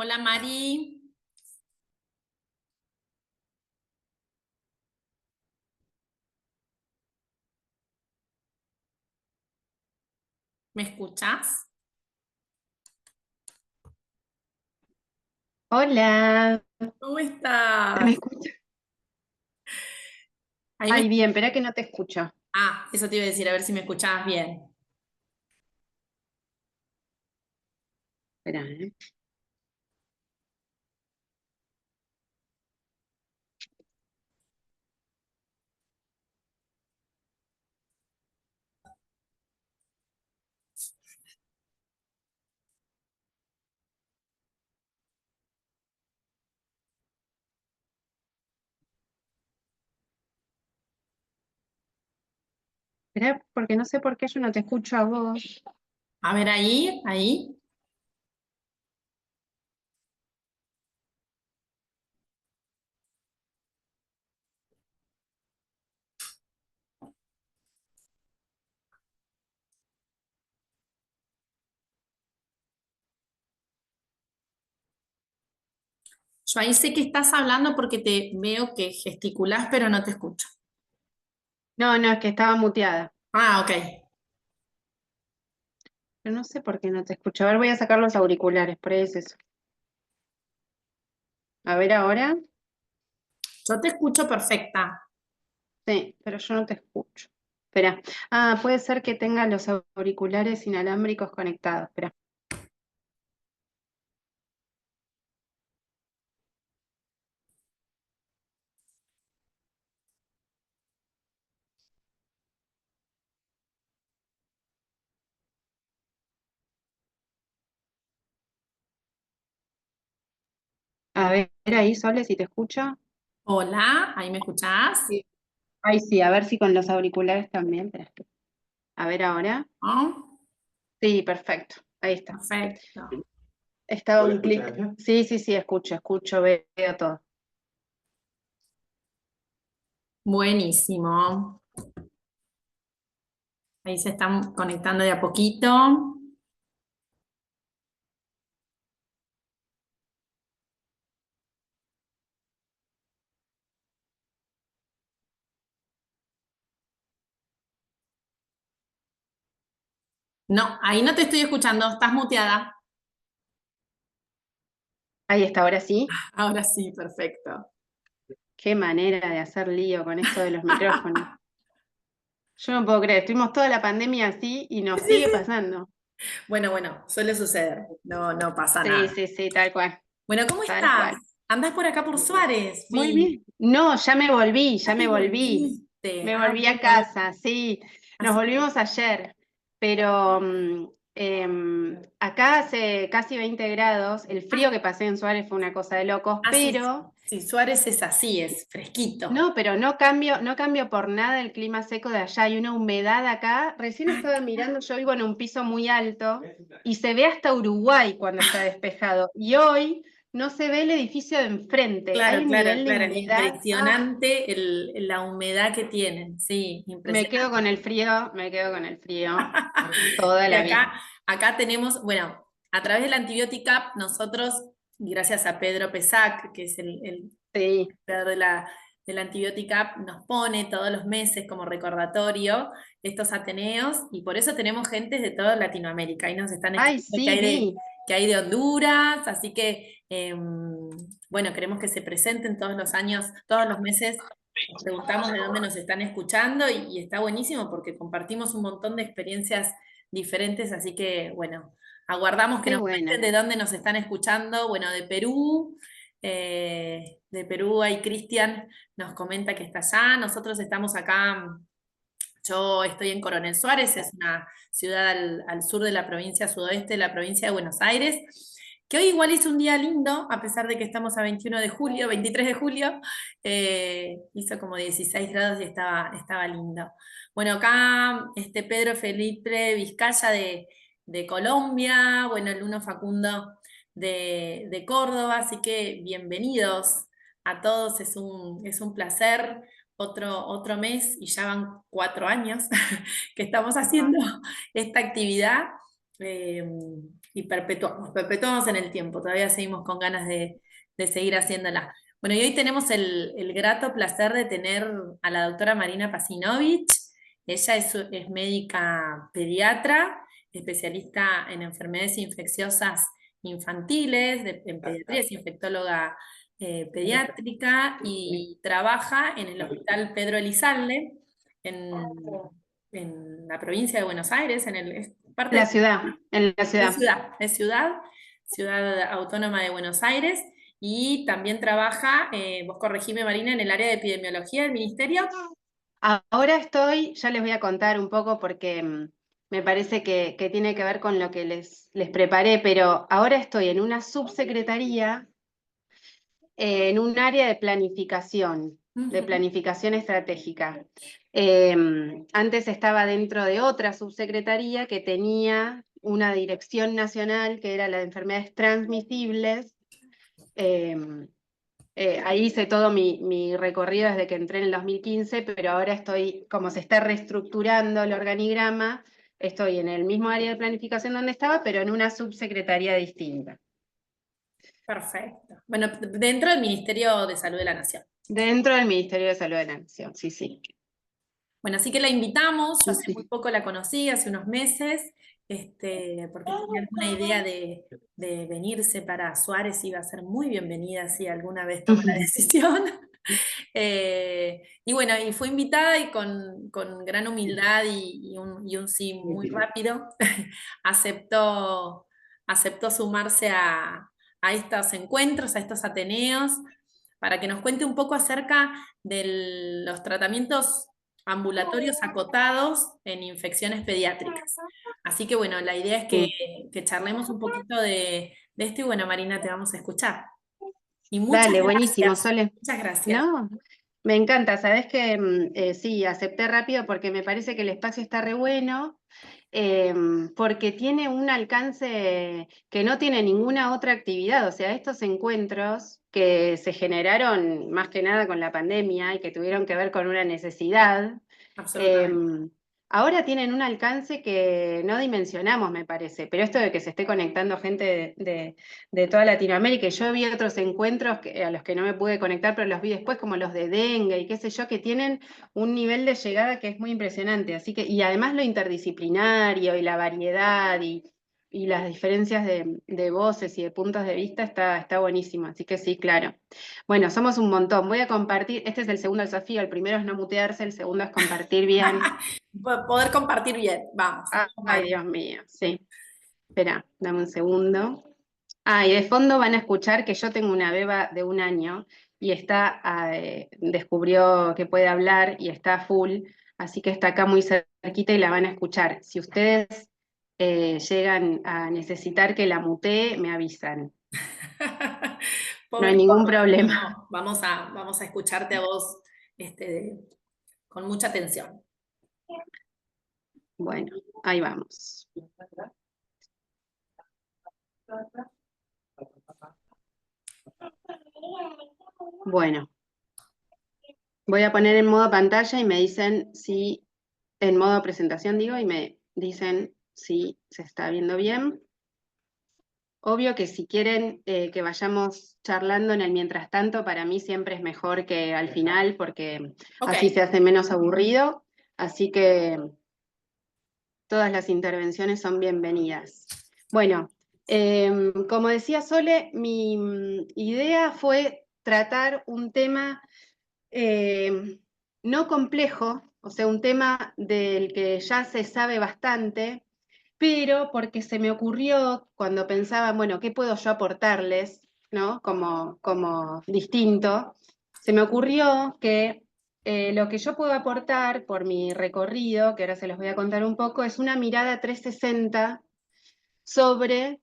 Hola Mari, ¿me escuchás? Hola, ¿Cómo ¿se me estás? escucha? Ahí me... Ay, bien, espera que no te escucho. Ah, eso te iba a decir, a ver si me escuchabas bien. Espera, espera, porque no sé por qué yo no te escucho a vos. A ver ahí. Yo ahí sé que estás hablando porque te veo que gesticulás, pero no te escucho. No, no, es que estaba muteada, Ah, ok. pero no sé por qué no te escucho. A ver, voy a sacar los auriculares, por ahí es eso. A ver ahora. Yo te escucho perfecta. Sí, pero yo no te escucho. Espera. Ah, puede ser que tenga los auriculares inalámbricos conectados. Espera. A ver ahí, Sole, si te escucho. Hola, ¿ahí me escuchás? Sí. Ay, sí, a ver si con los auriculares también. Espera. A ver ahora. ¿No? Sí, perfecto. Ahí está. Perfecto. Estaba un clic. Sí, sí, sí, escucho, veo todo. Buenísimo. Ahí se están conectando de a poquito. No, ahí no te estoy escuchando, estás muteada. Ahí está, ahora sí. Ahora sí, perfecto. Qué manera de hacer lío con esto de los micrófonos. Yo no puedo creer, estuvimos toda la pandemia así y nos sigue pasando. Bueno, suele suceder, no pasa Sí, nada. sí, sí, tal cual, Bueno, ¿cómo tal estás? cual. ¿Andás por acá por Suárez? Muy Vi. bien. No, ya me volví, Ya ya te me volví. volviste. Me Ah, volví a bueno. casa, sí. Nos Así que, volvimos ayer, pero acá hace casi 20 grados. El frío ah, que pasé en Suárez fue una cosa de locos, sí, pero sí, Suárez es así, es fresquito. no, pero no cambio por nada el clima seco de allá. Hay una humedad acá. Recién estaba mirando, yo vivo en un piso muy alto y se ve hasta Uruguay cuando está despejado. Y hoy no se ve el edificio de enfrente. Hay Claro, un claro, nivel de claro, es humedad. Ah, impresionante la humedad que tienen, sí, me quedo con impresionante. el frío, me quedo con el frío toda Y la vida. acá tenemos, bueno, a través del Antibiotic App, nosotros, gracias a Pedro Pesac, que es el Sí. creador del Antibiotic App, nos pone todos los meses como recordatorio estos Ateneos, y por eso tenemos gente de toda Latinoamérica. Ahí nos están Ay, escribiendo sí, vi. que hay de Honduras, así que, bueno, queremos que se presenten todos los años, todos los meses. Nos preguntamos de dónde nos están escuchando y está buenísimo porque compartimos un montón de experiencias diferentes, así que bueno, aguardamos que Qué nos cuenten buena. de dónde nos están escuchando. Bueno, de Perú ahí Cristian nos comenta que está allá, nosotros estamos acá, yo estoy en Coronel Suárez, es una ciudad al sur de la provincia sudoeste de la provincia de Buenos Aires, que hoy igual hizo un día lindo, a pesar de que estamos a 21 de julio, 23 de julio, hizo como 16 grados y estaba lindo. Bueno, acá Pedro Felipe Vizcaya de Colombia, bueno, el Luno Facundo de Córdoba, así que bienvenidos a todos, es un placer otro mes y ya van 4 años que estamos haciendo esta actividad. y perpetuamos en el tiempo, todavía seguimos con ganas de seguir haciéndola. Bueno, y hoy tenemos el grato placer de tener a la doctora Marina Pasinovich. Ella es médica pediatra, especialista en enfermedades infecciosas infantiles, en pediatría, es infectóloga pediátrica y trabaja en el Hospital Pedro Elizalde, en, en la provincia de Buenos Aires, es parte La de ciudad, en la es ciudad. ciudad, es ciudad, ciudad autónoma de Buenos Aires, y también trabaja, vos corregime Marina, en el área de epidemiología del ministerio. Ahora estoy, ya les voy a contar un poco porque me parece que tiene que ver con lo que les preparé, pero ahora estoy en una subsecretaría, en un área de Ujú. planificación estratégica. Antes estaba dentro de otra subsecretaría que tenía una dirección nacional que era la de enfermedades transmisibles. Ahí hice todo mi recorrido desde que entré en el 2015, pero ahora estoy, como se está reestructurando el organigrama, estoy en el mismo área de planificación donde estaba, pero en una subsecretaría distinta. Perfecto. Bueno, dentro del Ministerio de Salud de la Nación. Dentro del Ministerio de Salud de la Nación, sí, sí. Bueno, así que la invitamos, yo Sí, hace muy sí. poco la conocí, hace unos meses, porque tenía alguna idea de venirse para Suárez, iba a ser muy bienvenida si alguna vez toma la decisión. Y bueno, y fue invitada y con gran humildad y un sí muy rápido, aceptó, aceptó sumarse a estos encuentros, a estos ateneos, para que nos cuente un poco acerca de los tratamientos ambulatorios acotados en infecciones pediátricas. Así que bueno, la idea es Sí. que charlemos un poquito de esto y bueno, Marina, te vamos a escuchar. Y muchas Dale, buenísimo, gracias, Sole. muchas gracias. No, me encanta, sabes que sí, acepté rápido porque me parece que el espacio está re bueno, porque tiene un alcance que no tiene ninguna otra actividad, o sea, estos encuentros que se generaron más que nada con la pandemia y que tuvieron que ver con una necesidad, Absolutamente. em, ahora tienen un alcance que no dimensionamos, me parece, pero esto de que se esté conectando gente de toda Latinoamérica, y yo vi otros encuentros a los que no me pude conectar, pero los vi después, como los de dengue y qué sé yo, que tienen un nivel de llegada que es muy impresionante, así que, y además lo interdisciplinario y la variedad y las diferencias de voces y de puntos de vista está buenísimo, así que sí, claro. Bueno, somos un montón. Voy a compartir, este es el segundo desafío, el primero es no mutearse, el segundo es compartir bien. Poder compartir bien, vamos. Vamos Ay, ahí. Dios mío, sí. Espera, dame un segundo. Ah, y de fondo van a escuchar que yo tengo una beba de 1 año y descubrió que puede hablar y está full, así que está acá muy cerquita y la van a escuchar. Si ustedes llegan a necesitar que la mutee, me avisan. No hay Pobre ningún cosa. problema. No, vamos a escucharte a vos con mucha atención. Bueno, ahí vamos. Bueno, voy a poner en modo pantalla y me dicen si, en modo presentación digo, y me dicen si se está viendo bien. Obvio que si quieren que vayamos charlando en el mientras tanto, para mí siempre es mejor que al final, porque Ok. así se hace menos aburrido. Así que todas las intervenciones son bienvenidas. Bueno, como decía Sole, mi idea fue tratar un tema no complejo, o sea, un tema del que ya se sabe bastante, pero porque se me ocurrió cuando pensaba, bueno, ¿qué puedo yo aportarles, ¿no? Como distinto, se me ocurrió que lo que yo puedo aportar por mi recorrido, que ahora se los voy a contar un poco, es una mirada 360 sobre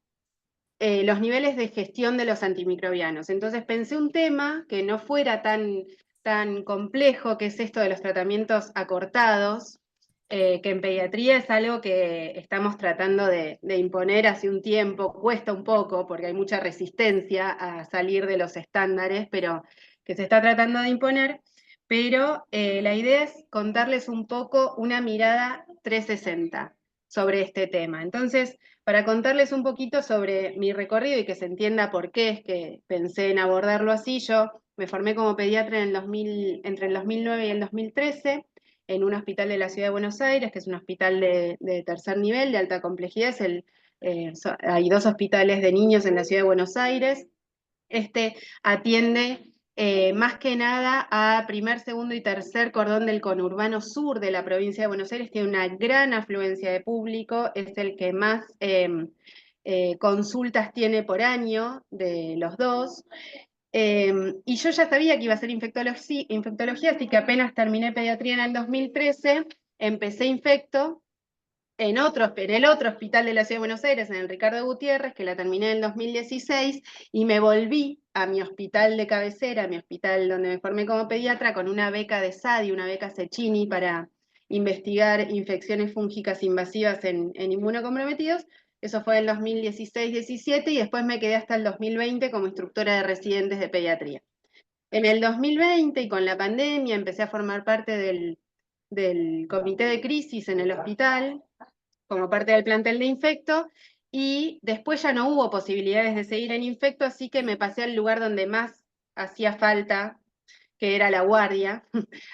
los niveles de gestión de los antimicrobianos. Entonces pensé un tema que no fuera tan complejo, que es esto de los tratamientos acortados, que en pediatría es algo que estamos tratando de imponer hace un tiempo, cuesta un poco porque hay mucha resistencia a salir de los estándares, pero que se está tratando de imponer. Pero la idea es contarles un poco una mirada 360. sobre este tema. Entonces, para contarles un poquito sobre mi recorrido y que se entienda por qué es que pensé en abordarlo así, yo me formé como pediatra en entre el 2009 y el 2013 en un hospital de la Ciudad de Buenos Aires, que es un hospital de tercer nivel, de alta complejidad. Hay 2 hospitales de niños en la Ciudad de Buenos Aires. Atiende más que nada a primer, segundo y tercer cordón del conurbano sur de la provincia de Buenos Aires. Tiene una gran afluencia de público, es el que más consultas tiene por año de los dos. Y yo ya sabía que iba a ser infectología, así que apenas terminé pediatría en el 2013, empecé infecto en el otro hospital de la Ciudad de Buenos Aires, en el Ricardo Gutiérrez, que la terminé en el 2016, y me volví a mi hospital de cabecera, a mi hospital donde me formé como pediatra, con una beca de SADI, una beca Cecchini, para investigar infecciones fúngicas invasivas en inmunocomprometidos. Eso fue en el 2016-17, y después me quedé hasta el 2020 como instructora de residentes de pediatría. En el 2020, y con la pandemia, empecé a formar parte del comité de crisis en el hospital, como parte del plantel de infecto, y después ya no hubo posibilidades de seguir en infecto, así que me pasé al lugar donde más hacía falta, que era la guardia.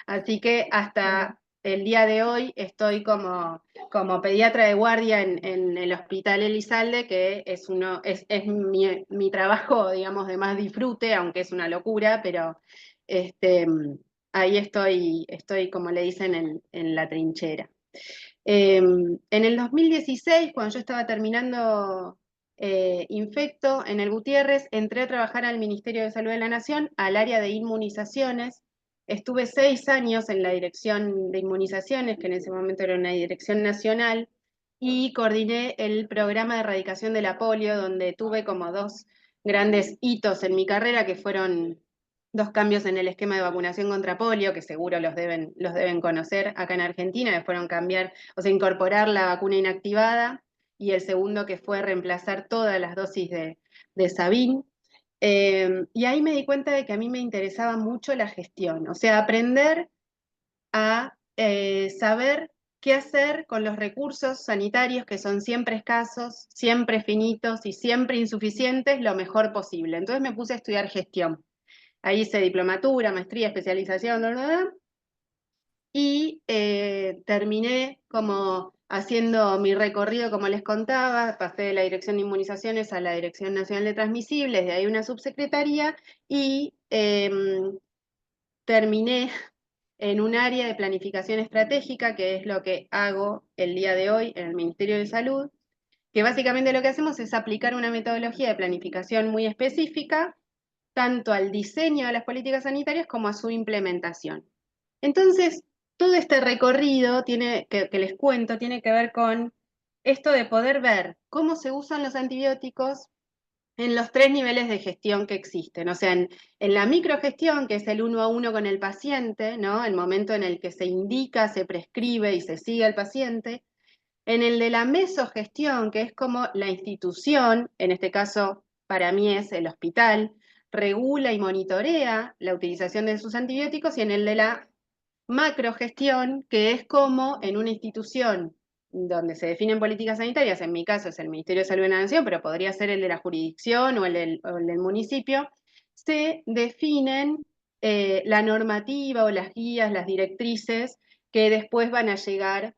Así que hasta el día de hoy estoy como pediatra de guardia en el Hospital Elizalde, que es mi trabajo, digamos, de más disfrute, aunque es una locura, pero ahí estoy, como le dicen, en la trinchera. En el 2016, cuando yo estaba terminando infecto en el Gutiérrez, entré a trabajar al Ministerio de Salud de la Nación, al área de inmunizaciones. Estuve 6 años en la dirección de inmunizaciones, que en ese momento era una dirección nacional, y coordiné el programa de erradicación de la polio, donde tuve como 2 grandes hitos en mi carrera, que fueron 2 cambios en el esquema de vacunación contra polio, que seguro los deben conocer acá en Argentina, que fueron incorporar la vacuna inactivada, y el segundo que fue reemplazar todas las dosis de Sabin. Y ahí me di cuenta de que a mí me interesaba mucho la gestión, o sea, aprender a saber qué hacer con los recursos sanitarios, que son siempre escasos, siempre finitos y siempre insuficientes, lo mejor posible. Entonces me puse a estudiar gestión. Ahí hice diplomatura, maestría, especialización, bla, bla, bla, y terminé como haciendo mi recorrido, como les contaba. Pasé de la Dirección de Inmunizaciones a la Dirección Nacional de Transmisibles, de ahí una subsecretaría, y terminé en un área de planificación estratégica, que es lo que hago el día de hoy en el Ministerio de Salud, que básicamente lo que hacemos es aplicar una metodología de planificación muy específica, tanto al diseño de las políticas sanitarias como a su implementación. Entonces, todo este recorrido que les cuento tiene que ver con esto de poder ver cómo se usan los antibióticos en los 3 niveles de gestión que existen. O sea, en la microgestión, que es el 1 a 1 con el paciente, ¿no? El momento en el que se indica, se prescribe y se sigue al paciente. En el de la mesogestión, que es como la institución, en este caso para mí es el hospital, regula y monitorea la utilización de sus antibióticos, y en el de la macrogestión, que es como en una institución donde se definen políticas sanitarias, en mi caso es el Ministerio de Salud de la Nación, pero podría ser el de la jurisdicción o el del municipio, se definen la normativa o las guías, las directrices que después van a llegar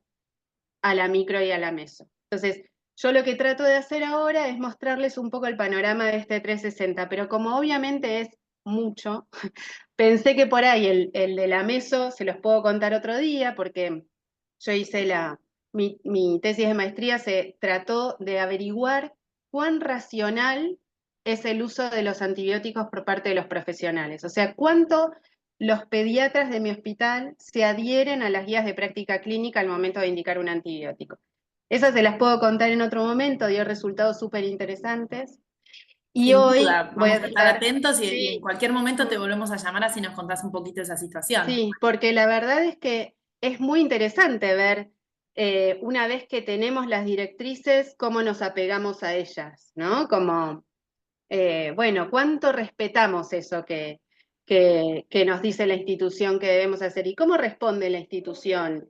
a la micro y a la meso. Entonces, yo lo que trato de hacer ahora es mostrarles un poco el panorama de este 360, pero como obviamente es mucho, pensé que por ahí el de la meso se los puedo contar otro día, porque yo hice mi tesis de maestría, se trató de averiguar cuán racional es el uso de los antibióticos por parte de los profesionales. O sea, cuánto los pediatras de mi hospital se adhieren a las guías de práctica clínica al momento de indicar un antibiótico. Esas se las puedo contar en otro momento, dio resultados súper interesantes. Y Sin hoy duda, voy a vamos a estar estar, atentos y en sí, cualquier momento te volvemos a llamar así nos contás un poquito esa situación. sí, porque la verdad es que es muy interesante ver, una vez que tenemos las directrices, cómo nos apegamos a ellas, ¿no? Como, bueno, cuánto respetamos eso que nos dice la institución que debemos hacer, y cómo responde la institución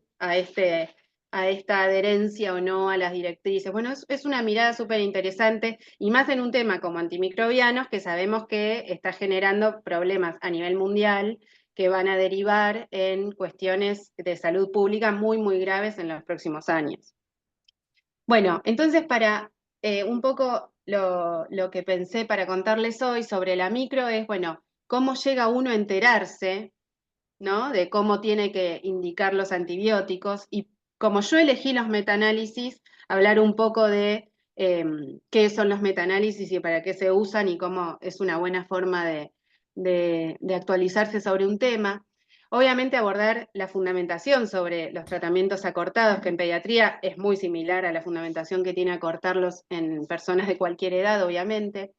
a esta adherencia o no a las directrices. Bueno, es una mirada súper interesante, y más en un tema como antimicrobianos, que sabemos que está generando problemas a nivel mundial que van a derivar en cuestiones de salud pública muy, muy graves en los próximos años. Bueno, entonces para un poco lo que pensé para contarles hoy sobre la micro es, bueno, cómo llega uno a enterarse, ¿no?, de cómo tiene que indicar los antibióticos, y como yo elegí los metaanálisis, hablar un poco de qué son los metaanálisis y para qué se usan y cómo es una buena forma de actualizarse sobre un tema. Obviamente abordar la fundamentación sobre los tratamientos acortados, que en pediatría es muy similar a la fundamentación que tiene acortarlos en personas de cualquier edad, obviamente.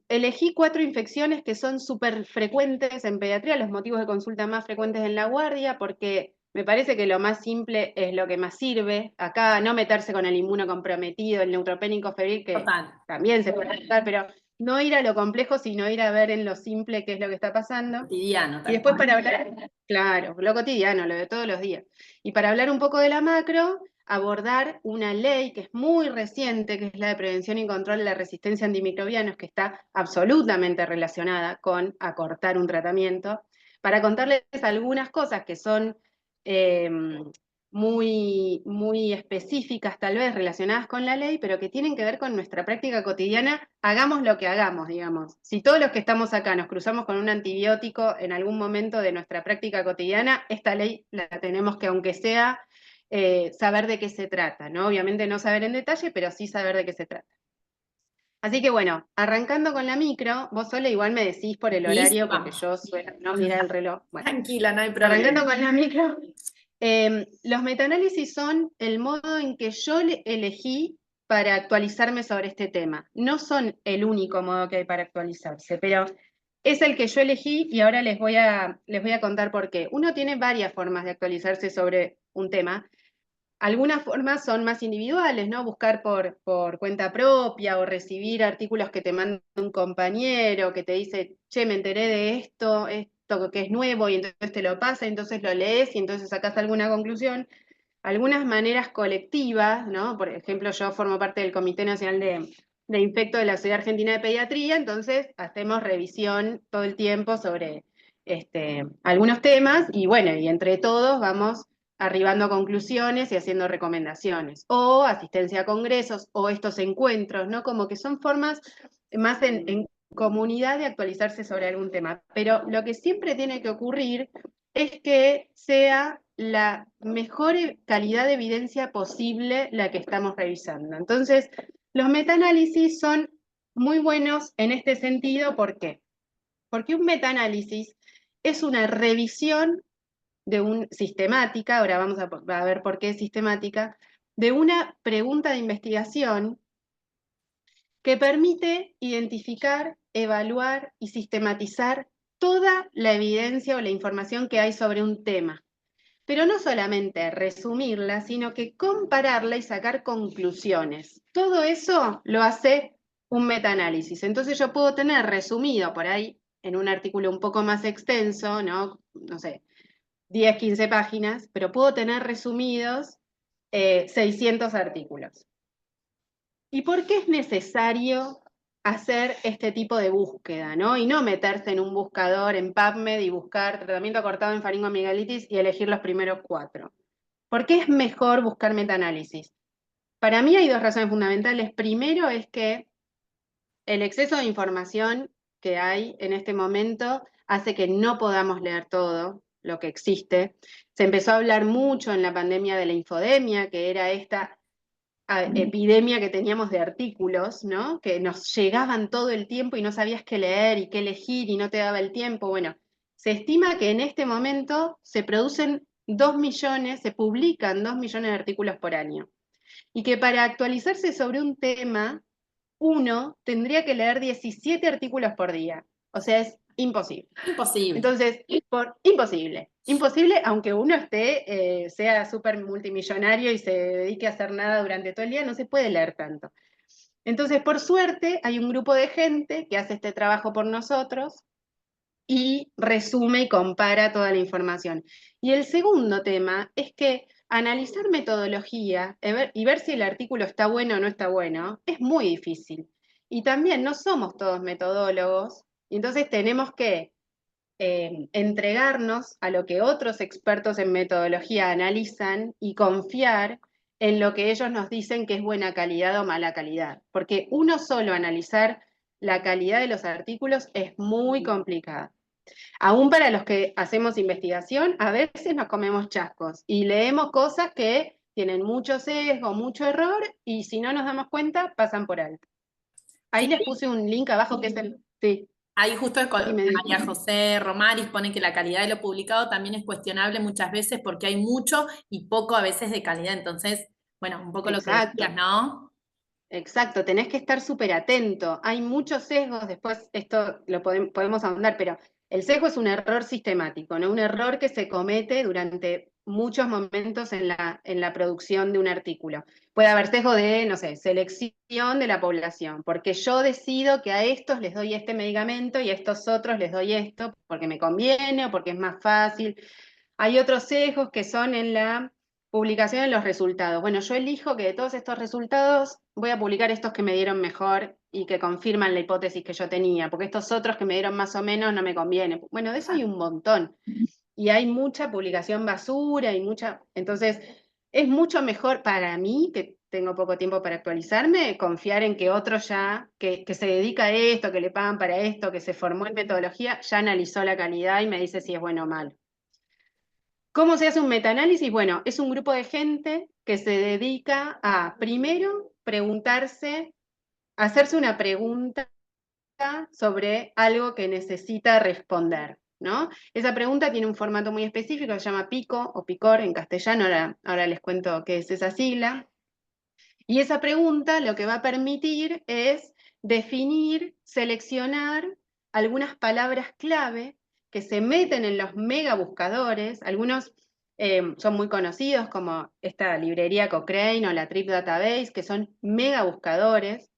Elegí 4 infecciones que son súper frecuentes en pediatría, los motivos de consulta más frecuentes en la guardia, porque me parece que lo más simple es lo que más sirve. Acá no meterse con el inmunocomprometido, el neutropénico febril, que Total. también se puede tratar, pero no ir a lo complejo, sino ir a ver en lo simple qué es lo que está pasando. Cotidiano, Y tal después cual. para hablar, claro, lo cotidiano, lo de todos los días. Y para hablar un poco de la macro, abordar una ley que es muy reciente, que es la de prevención y control de la resistencia a antimicrobianos, que está absolutamente relacionada con acortar un tratamiento, para contarles algunas cosas que son eh, muy, muy específicas, tal vez relacionadas con la ley, pero que tienen que ver con nuestra práctica cotidiana, hagamos lo que hagamos, digamos. Si todos los que estamos acá nos cruzamos con un antibiótico en algún momento de nuestra práctica cotidiana, esta ley la tenemos que, aunque sea, saber de qué se trata, ¿no? Obviamente no saber en detalle, pero sí saber de qué se trata. Así que bueno, arrancando con la micro, vos Sole igual me decís por el horario, porque yo suelo no mirar el reloj. Bueno, Tranquila, no hay arrancando problema. con la micro, los metaanálisis son el modo en que yo elegí para actualizarme sobre este tema. No son el único modo que hay para actualizarse, pero es el que yo elegí y ahora les voy a contar por qué. Uno tiene varias formas de actualizarse sobre un tema. Algunas formas son más individuales, ¿no? Buscar por cuenta propia o recibir artículos que te manda un compañero que te dice, che, me enteré de esto que es nuevo, y entonces te lo pasa, entonces lo lees y entonces sacas alguna conclusión. Algunas maneras colectivas, ¿no? Por ejemplo, yo formo parte del Comité Nacional de Infecto de la Sociedad Argentina de Pediatría, entonces hacemos revisión todo el tiempo sobre algunos temas y bueno, y entre todos vamos arribando a conclusiones y haciendo recomendaciones, o asistencia a congresos, o estos encuentros, ¿no? Como que son formas más en comunidad de actualizarse sobre algún tema. Pero lo que siempre tiene que ocurrir es que sea la mejor calidad de evidencia posible la que estamos revisando. Entonces, los metaanálisis son muy buenos en este sentido. ¿Por qué? Porque un metaanálisis es una revisión sistemática, ahora vamos a ver por qué es sistemática, de una pregunta de investigación que permite identificar, evaluar y sistematizar toda la evidencia o la información que hay sobre un tema. Pero no solamente resumirla, sino que compararla y sacar conclusiones. Todo eso lo hace un metaanálisis. Entonces yo puedo tener resumido por ahí en un artículo un poco más extenso, ¿no? No sé, 10, 15 páginas, pero puedo tener resumidos 600 artículos. ¿Y por qué es necesario hacer este tipo de búsqueda, ¿no? Y no meterse en un buscador, en PubMed, y buscar tratamiento acortado en faringoamigdalitis y elegir los primeros 4? ¿Por qué es mejor buscar metaanálisis? Para mí hay 2 razones fundamentales. Primero es que el exceso de información que hay en este momento hace que no podamos leer todo lo que existe. Se empezó a hablar mucho en la pandemia de la infodemia, que era esta epidemia que teníamos de artículos, ¿no? Que nos llegaban todo el tiempo y no sabías qué leer y qué elegir y no te daba el tiempo. Bueno, se estima que en este momento se producen 2 millones, se publican 2 millones de artículos por año. Y que para actualizarse sobre un tema, uno tendría que leer 17 artículos por día. O sea, es imposible. Imposible. Entonces, imposible. Imposible, aunque uno sea súper multimillonario y se dedique a hacer nada durante todo el día, no se puede leer tanto. Entonces, por suerte, hay un grupo de gente que hace este trabajo por nosotros y resume y compara toda la información. Y el segundo tema es que analizar metodología y ver si el artículo está bueno o no está bueno es muy difícil. Y también no somos todos metodólogos, y entonces tenemos que entregarnos a lo que otros expertos en metodología analizan y confiar en lo que ellos nos dicen que es buena calidad o mala calidad. Porque uno solo analizar la calidad de los artículos es muy complicado. Aún para los que hacemos investigación, a veces nos comemos chascos y leemos cosas que tienen mucho sesgo, mucho error, y si no nos damos cuenta, pasan por alto. Ahí Sí, les puse un link abajo que es el... Sí, ahí justo dime, María José Romaris pone que la calidad de lo publicado también es cuestionable muchas veces porque hay mucho y poco a veces de calidad. Entonces, bueno, un poco lo que decías, exacto. ¿no? Exacto, tenés que estar súper atento. Hay muchos sesgos, después esto lo podemos ahondar, pero el sesgo es un error sistemático, ¿no? Un error que se comete durante muchos momentos en la producción de un artículo. Puede haber sesgo de, no sé, selección de la población, porque yo decido que a estos les doy este medicamento y a estos otros les doy esto porque me conviene o porque es más fácil. Hay otros sesgos que son en la publicación de los resultados. Bueno, yo elijo que de todos estos resultados voy a publicar estos que me dieron mejor y que confirman la hipótesis que yo tenía, porque estos otros que me dieron más o menos no me conviene. Bueno, de eso hay un montón. Y hay mucha publicación basura y mucha... Entonces, es mucho mejor para mí, que tengo poco tiempo para actualizarme, confiar en que otro ya, que se dedica a esto, que le pagan para esto, que se formó en metodología, ya analizó la calidad y me dice si es bueno o malo. ¿Cómo se hace un metaanálisis? Bueno, es un grupo de gente que se dedica a, primero, preguntarse, hacerse una pregunta sobre algo que necesita responder, ¿no? Esa pregunta tiene un formato muy específico, se llama PICO o PICOR en castellano, ahora les cuento qué es esa sigla. Y esa pregunta lo que va a permitir es definir, seleccionar algunas palabras clave que se meten en los mega buscadores. Algunos son muy conocidos como esta librería Cochrane o la Trip Database, que son mega buscadores,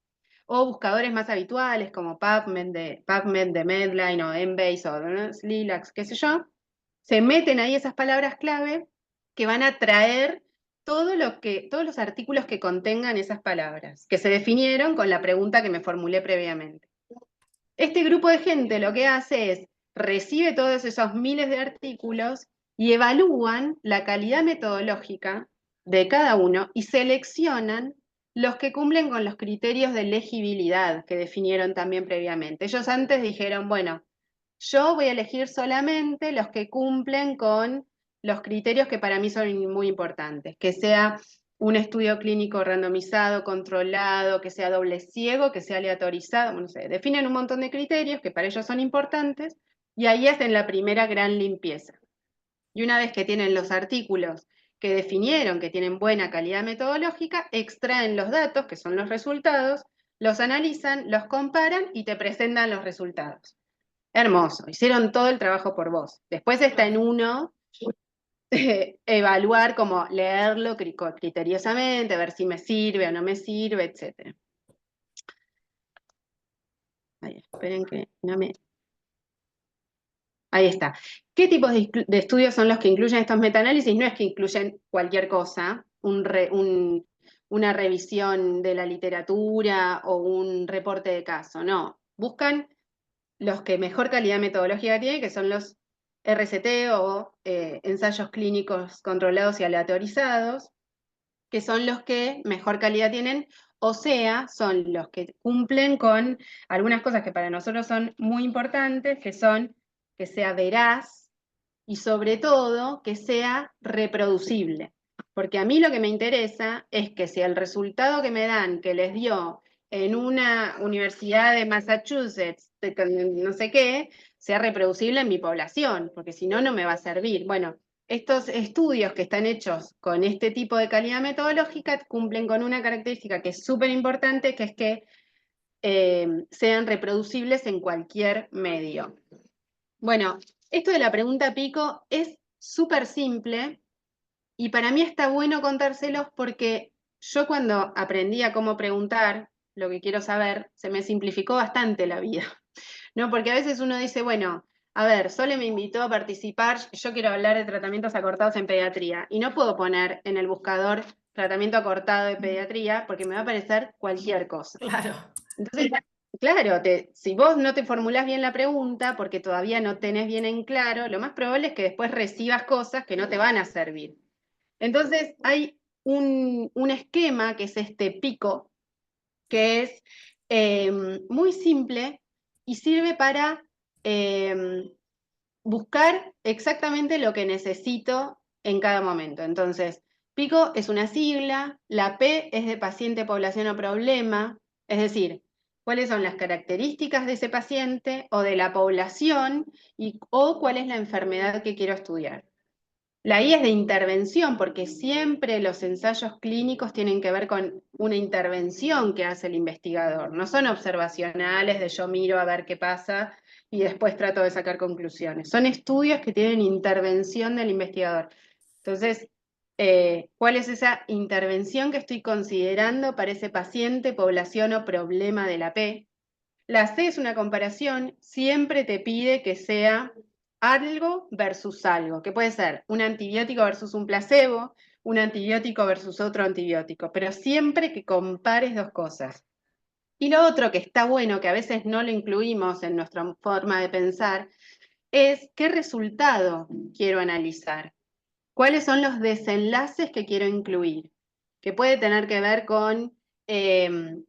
o buscadores más habituales como PubMed de Medline o Embase o Lilacs, qué sé yo. Se meten ahí esas palabras clave que van a traer todos los artículos que contengan esas palabras, que se definieron con la pregunta que me formulé previamente. Este grupo de gente lo que hace es, recibe todos esos miles de artículos y evalúan la calidad metodológica de cada uno y seleccionan los que cumplen con los criterios de legibilidad que definieron también previamente. Ellos antes dijeron, bueno, yo voy a elegir solamente los que cumplen con los criterios que para mí son muy importantes, que sea un estudio clínico randomizado, controlado, que sea doble ciego, que sea aleatorizado, bueno, no sé, definen un montón de criterios que para ellos son importantes y ahí hacen la primera gran limpieza. Y una vez que tienen los artículos que definieron que tienen buena calidad metodológica, extraen los datos, que son los resultados, los analizan, los comparan y te presentan los resultados. Hermoso, hicieron todo el trabajo por vos. Después está en uno evaluar, como leerlo criteriosamente, ver si me sirve o no me sirve, etc. Ay, esperen que no me... Ahí está. ¿Qué tipos de estudios son los que incluyen estos metaanálisis? No es que incluyen cualquier cosa, una revisión de la literatura o un reporte de caso, no. Buscan los que mejor calidad metodológica tienen, que son los RCT o ensayos clínicos controlados y aleatorizados, que son los que mejor calidad tienen, o sea, son los que cumplen con algunas cosas que para nosotros son muy importantes, que son que sea veraz y sobre todo que sea reproducible. Porque a mí lo que me interesa es que si el resultado que me dan, que les dio en una universidad de Massachusetts, no sé qué, sea reproducible en mi población, porque si no, no me va a servir. Bueno, estos estudios que están hechos con este tipo de calidad metodológica cumplen con una característica que es súper importante, que es que sean reproducibles en cualquier medio. Bueno, esto de la pregunta pico es súper simple y para mí está bueno contárselos porque yo cuando aprendí a cómo preguntar lo que quiero saber, se me simplificó bastante la vida, ¿no? Porque a veces uno dice, bueno, a ver, Sole me invitó a participar, yo quiero hablar de tratamientos acortados en pediatría, y no puedo poner en el buscador tratamiento acortado de pediatría, porque me va a aparecer cualquier cosa. Claro. Entonces, claro, si vos no te formulás bien la pregunta, porque todavía no tenés bien en claro, lo más probable es que después recibas cosas que no te van a servir. Entonces, hay un esquema que es este pico, que es muy simple y sirve para buscar exactamente lo que necesito en cada momento. Entonces, PICO es una sigla, la P es de paciente, población o problema, es decir, cuáles son las características de ese paciente o de la población o cuál es la enfermedad que quiero estudiar. La I es de intervención, porque siempre los ensayos clínicos tienen que ver con una intervención que hace el investigador. No son observacionales de yo miro a ver qué pasa y después trato de sacar conclusiones. Son estudios que tienen intervención del investigador. Entonces, ¿cuál es esa intervención que estoy considerando para ese paciente, población o problema de la P? La C es una comparación, siempre te pide que sea algo versus algo, que puede ser un antibiótico versus un placebo, un antibiótico versus otro antibiótico, pero siempre que compares dos cosas. Y lo otro que está bueno, que a veces no lo incluimos en nuestra forma de pensar, es qué resultado quiero analizar, cuáles son los desenlaces que quiero incluir, que puede tener que ver con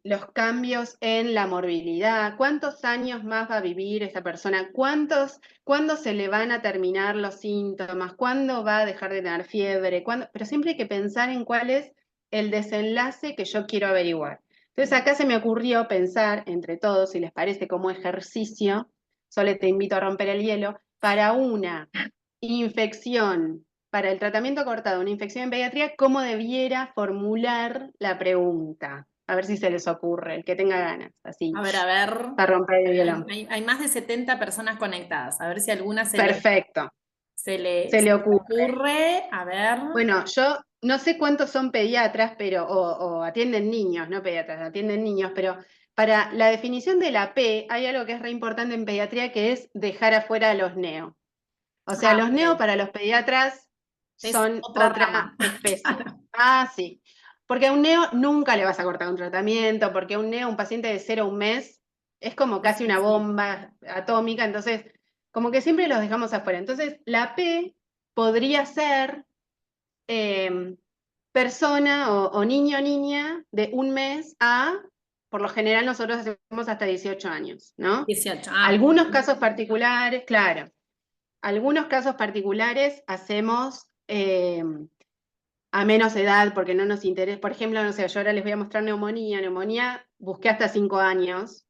los cambios en la morbilidad, cuántos años más va a vivir esa persona, cuándo se le van a terminar los síntomas, cuándo va a dejar de tener fiebre, pero siempre hay que pensar en cuál es el desenlace que yo quiero averiguar. Entonces acá se me ocurrió pensar entre todos, si les parece como ejercicio, solo te invito a romper el hielo, para una infección, para el tratamiento cortado, una infección en pediatría, ¿cómo debiera formular la pregunta? A ver si se les ocurre, el que tenga ganas, así, A ver. para romper el hielo. Hay más de 70 personas conectadas. A ver si alguna Perfecto, se se le le ocurre. ocurre. A ver. Bueno, yo no sé cuántos son pediatras, pero, o atienden niños, no pediatras, atienden niños, pero para la definición de la P hay algo que es re importante en pediatría, que es dejar afuera a los neo. O sea, los neo Ok. para los pediatras Es son otra otra rama. especie. Ah, sí. Porque a un neo nunca le vas a cortar un tratamiento, porque a un neo, un paciente de 0 a 1 mes, es como Sí, casi sí, una sí. bomba atómica, entonces, como que siempre los dejamos afuera. Entonces, la P podría ser persona o niño o niña de 1 mes a, por lo general nosotros hacemos hasta 18 años, ¿no? 18. Algunos casos particulares, claro. Algunos casos particulares hacemos a menos edad porque no nos interesa. Por ejemplo, no sé, yo ahora les voy a mostrar neumonía. Neumonía busqué hasta 5 años,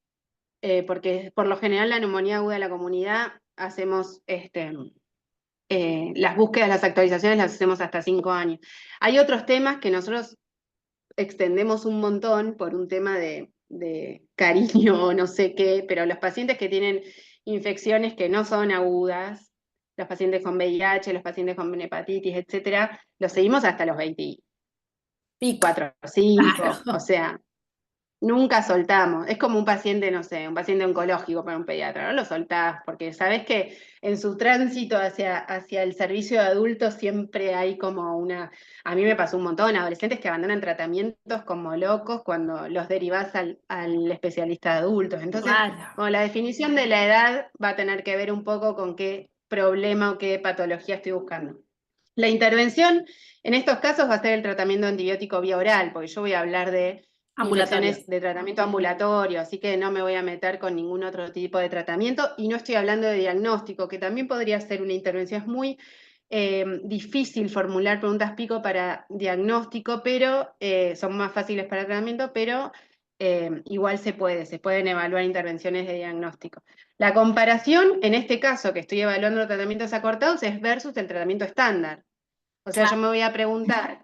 porque por lo general la neumonía aguda de la comunidad hacemos las búsquedas, las actualizaciones las hacemos hasta 5 años. Hay otros temas que nosotros extendemos un montón por un tema de cariño o no sé qué, pero los pacientes que tienen infecciones que no son agudas, los pacientes con VIH, los pacientes con hepatitis, etcétera, los seguimos hasta los 24, Pico. 5, o Claro. sea, nunca soltamos. Es como un paciente, no sé, un paciente oncológico para un pediatra, no lo soltás, porque sabés que en su tránsito hacia el servicio de adultos siempre hay como una... A mí me pasó un montón, adolescentes que abandonan tratamientos como locos cuando los derivás al especialista de adultos. Entonces, Claro. bueno, la definición de la edad va a tener que ver un poco con qué problema o qué patología estoy buscando. La intervención en estos casos va a ser el tratamiento antibiótico vía oral, porque yo voy a hablar de Ambulatorio. infecciones de tratamiento ambulatorio, así que no me voy a meter con ningún otro tipo de tratamiento y no estoy hablando de diagnóstico, que también podría ser una intervención. Es muy difícil formular preguntas pico para diagnóstico, pero son más fáciles para tratamiento, pero igual se pueden evaluar intervenciones de diagnóstico. La comparación, en este caso que estoy evaluando tratamientos acortados, es versus el tratamiento estándar. O sea, yo me voy a preguntar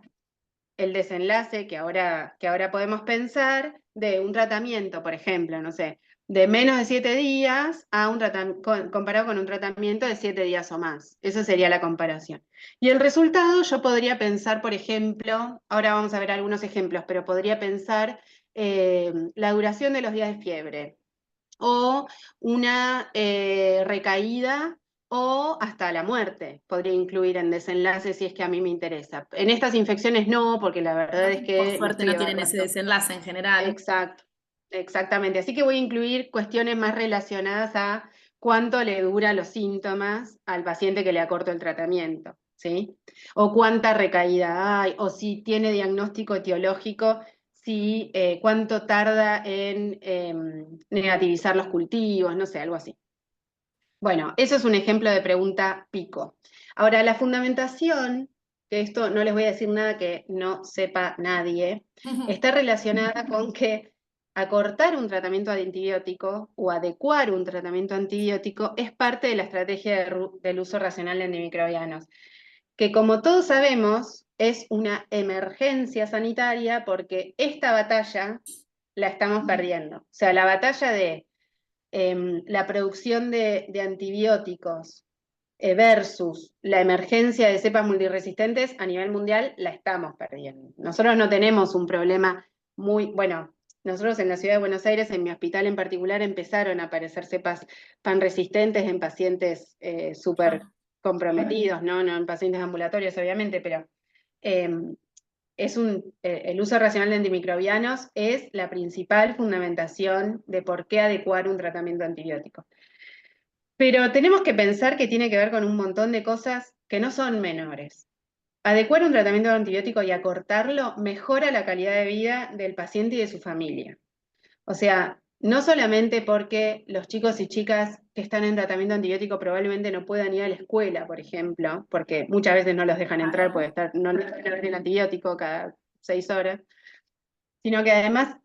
el desenlace que ahora podemos pensar de un tratamiento, por ejemplo, no sé, de menos de 7 días a comparado con un tratamiento de 7 días o más. Esa sería la comparación. Y el resultado yo podría pensar, por ejemplo, ahora vamos a ver algunos ejemplos, pero podría pensar la duración de los días de fiebre, o una recaída o hasta la muerte. Podría incluir en desenlace si es que a mí me interesa. En estas infecciones no, porque la verdad es Por que lo suerte estoy no tienen ese evaluando. desenlace en general. Exacto, exactamente. Así que voy a incluir cuestiones más relacionadas a cuánto le dura los síntomas al paciente que le acorto el tratamiento, ¿sí? O cuánta recaída hay, o si tiene diagnóstico etiológico, si cuánto tarda en negativizar los cultivos, no sé, algo así. Bueno, eso es un ejemplo de pregunta pico. Ahora, la fundamentación, que esto no les voy a decir nada que no sepa nadie, está relacionada con que acortar un tratamiento antibiótico o adecuar un tratamiento antibiótico es parte de la estrategia del uso racional de antimicrobianos, que como todos sabemos es una emergencia sanitaria porque esta batalla la estamos perdiendo. O sea, la batalla de la producción de antibióticos versus la emergencia de cepas multiresistentes a nivel mundial, la estamos perdiendo. Nosotros no tenemos un problema bueno, nosotros en la ciudad de Buenos Aires, en mi hospital en particular, empezaron a aparecer cepas panresistentes en pacientes súper comprometidos, ¿no? No en pacientes ambulatorios, obviamente, pero eh, el uso racional de antimicrobianos es la principal fundamentación de por qué adecuar un tratamiento antibiótico. Pero tenemos que pensar que tiene que ver con un montón de cosas que no son menores. Adecuar un tratamiento antibiótico y acortarlo mejora la calidad de vida del paciente y de su familia. O sea, no solamente porque los chicos y chicas que están en tratamiento antibiótico probablemente no puedan ir a la escuela, por ejemplo, porque muchas veces no los dejan entrar, no les dejan dar el antibiótico cada 6 horas, sino que además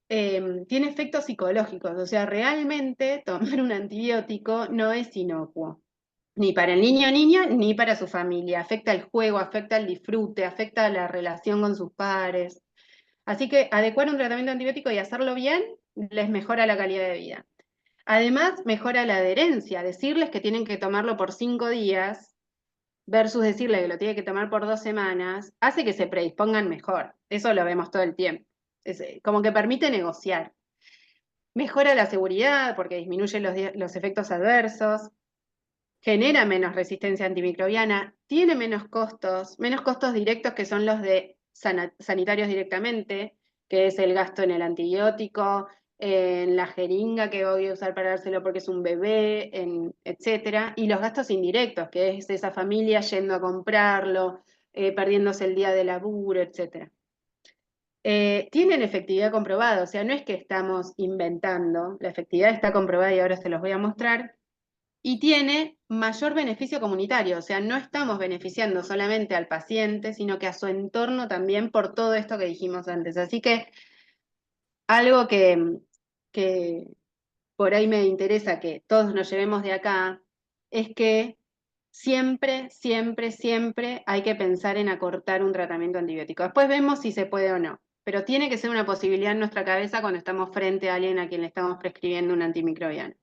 tiene efectos psicológicos. O sea, realmente tomar un antibiótico no es inocuo, ni para el niño o niña, ni para su familia. Afecta el juego, afecta el disfrute, afecta la relación con sus padres. Así que adecuar un tratamiento antibiótico y hacerlo bien les mejora la calidad de vida. Además, mejora la adherencia. Decirles que tienen que tomarlo por 5 días versus decirle que lo tiene que tomar por 2 semanas, hace que se predispongan mejor. Eso lo vemos todo el tiempo. Como que permite negociar. Mejora la seguridad porque disminuye los efectos adversos, genera menos resistencia antimicrobiana, tiene menos costos directos que son los de sanitarios directamente, que es el gasto en el antibiótico, en la jeringa que voy a usar para dárselo porque es un bebé, etcétera, y los gastos indirectos, que es esa familia yendo a comprarlo, perdiéndose el día de laburo, etcétera. Tienen efectividad comprobada, o sea, no es que estamos inventando, la efectividad está comprobada y ahora se los voy a mostrar, y tiene mayor beneficio comunitario, o sea, no estamos beneficiando solamente al paciente, sino que a su entorno también por todo esto que dijimos antes. Así que algo que por ahí me interesa que todos nos llevemos de acá es que siempre, siempre, siempre hay que pensar en acortar un tratamiento antibiótico. Después vemos si se puede o no, pero tiene que ser una posibilidad en nuestra cabeza cuando estamos frente a alguien a quien le estamos prescribiendo un antimicrobiano.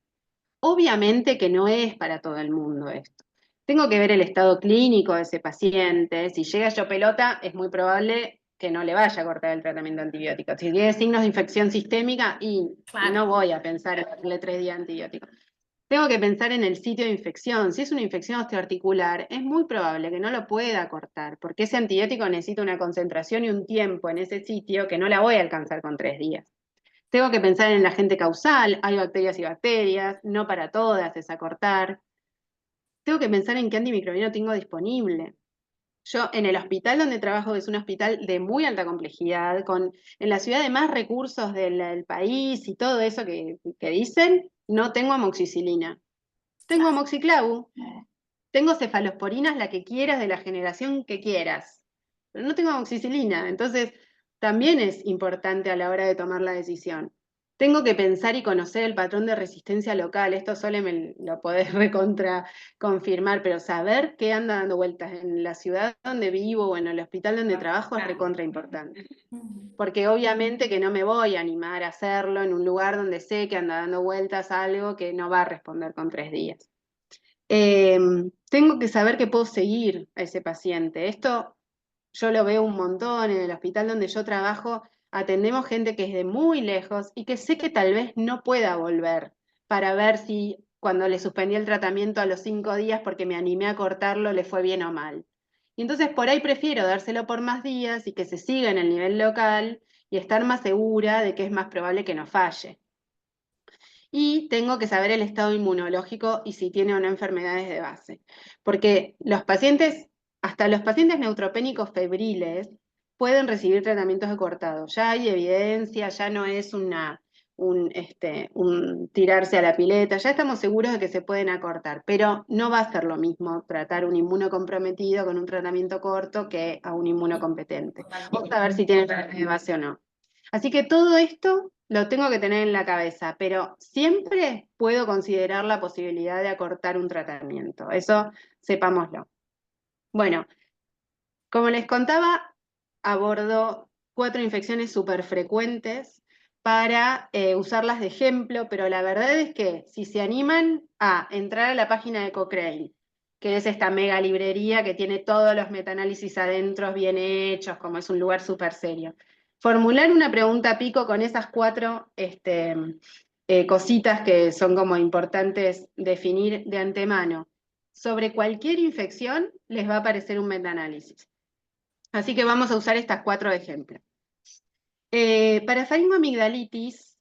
Obviamente que no es para todo el mundo esto. Tengo que ver el estado clínico de ese paciente. Si llega yo pelota, es muy probable que no le vaya a cortar el tratamiento antibiótico. Si tiene signos de infección sistémica, y Claro. no voy a pensar en darle 3 días antibiótico. Tengo que pensar en el sitio de infección. Si es una infección osteoarticular, es muy probable que no lo pueda cortar, porque ese antibiótico necesita una concentración y un tiempo en ese sitio que no la voy a alcanzar con 3 días. Tengo que pensar en el agente causal, hay bacterias y bacterias, no para todas es acortar. Tengo que pensar en qué antimicrobiano tengo disponible. Yo en el hospital donde trabajo, que es un hospital de muy alta complejidad, en la ciudad de más recursos del país y todo eso que dicen, no tengo amoxicilina. Tengo amoxiclavu, tengo cefalosporinas, la que quieras, de la generación que quieras, pero no tengo amoxicilina, entonces también es importante a la hora de tomar la decisión. Tengo que pensar y conocer el patrón de resistencia local, esto solo me lo podés recontra confirmar, pero saber qué anda dando vueltas en la ciudad donde vivo o en el hospital donde trabajo es recontra importante. Porque obviamente que no me voy a animar a hacerlo en un lugar donde sé que anda dando vueltas algo que no va a responder con 3 días. Tengo que saber que puedo seguir a ese paciente. Esto yo lo veo un montón en el hospital donde yo trabajo. atendemos gente que es de muy lejos y que sé que tal vez no pueda volver para ver si cuando le suspendí el tratamiento a los 5 días porque me animé a cortarlo le fue bien o mal. Y entonces por ahí prefiero dárselo por más días y que se siga en el nivel local y estar más segura de que es más probable que no falle. Y tengo que saber el estado inmunológico y si tiene o no enfermedades de base. Porque los pacientes, hasta los pacientes neutropénicos febriles, pueden recibir tratamientos de cortado. Ya hay evidencia, ya no es un tirarse a la pileta, ya estamos seguros de que se pueden acortar, pero no va a ser lo mismo tratar un inmunocomprometido con un tratamiento corto que a un inmunocompetente. Vamos a ver si tiene enfermedades de base o no. Así que todo esto lo tengo que tener en la cabeza, pero siempre puedo considerar la posibilidad de acortar un tratamiento. Eso sepámoslo. Bueno, como les contaba, abordo 4 infecciones súper frecuentes para usarlas de ejemplo, pero la verdad es que si se animan a entrar a la página de Cochrane, que es esta mega librería que tiene todos los metaanálisis adentro bien hechos, como es un lugar súper serio, formular una pregunta pico con esas 4 cositas que son como importantes definir de antemano sobre cualquier infección, les va a aparecer un metaanálisis. Así que vamos a usar estas 4 ejemplos. Para faringoamigdalitis,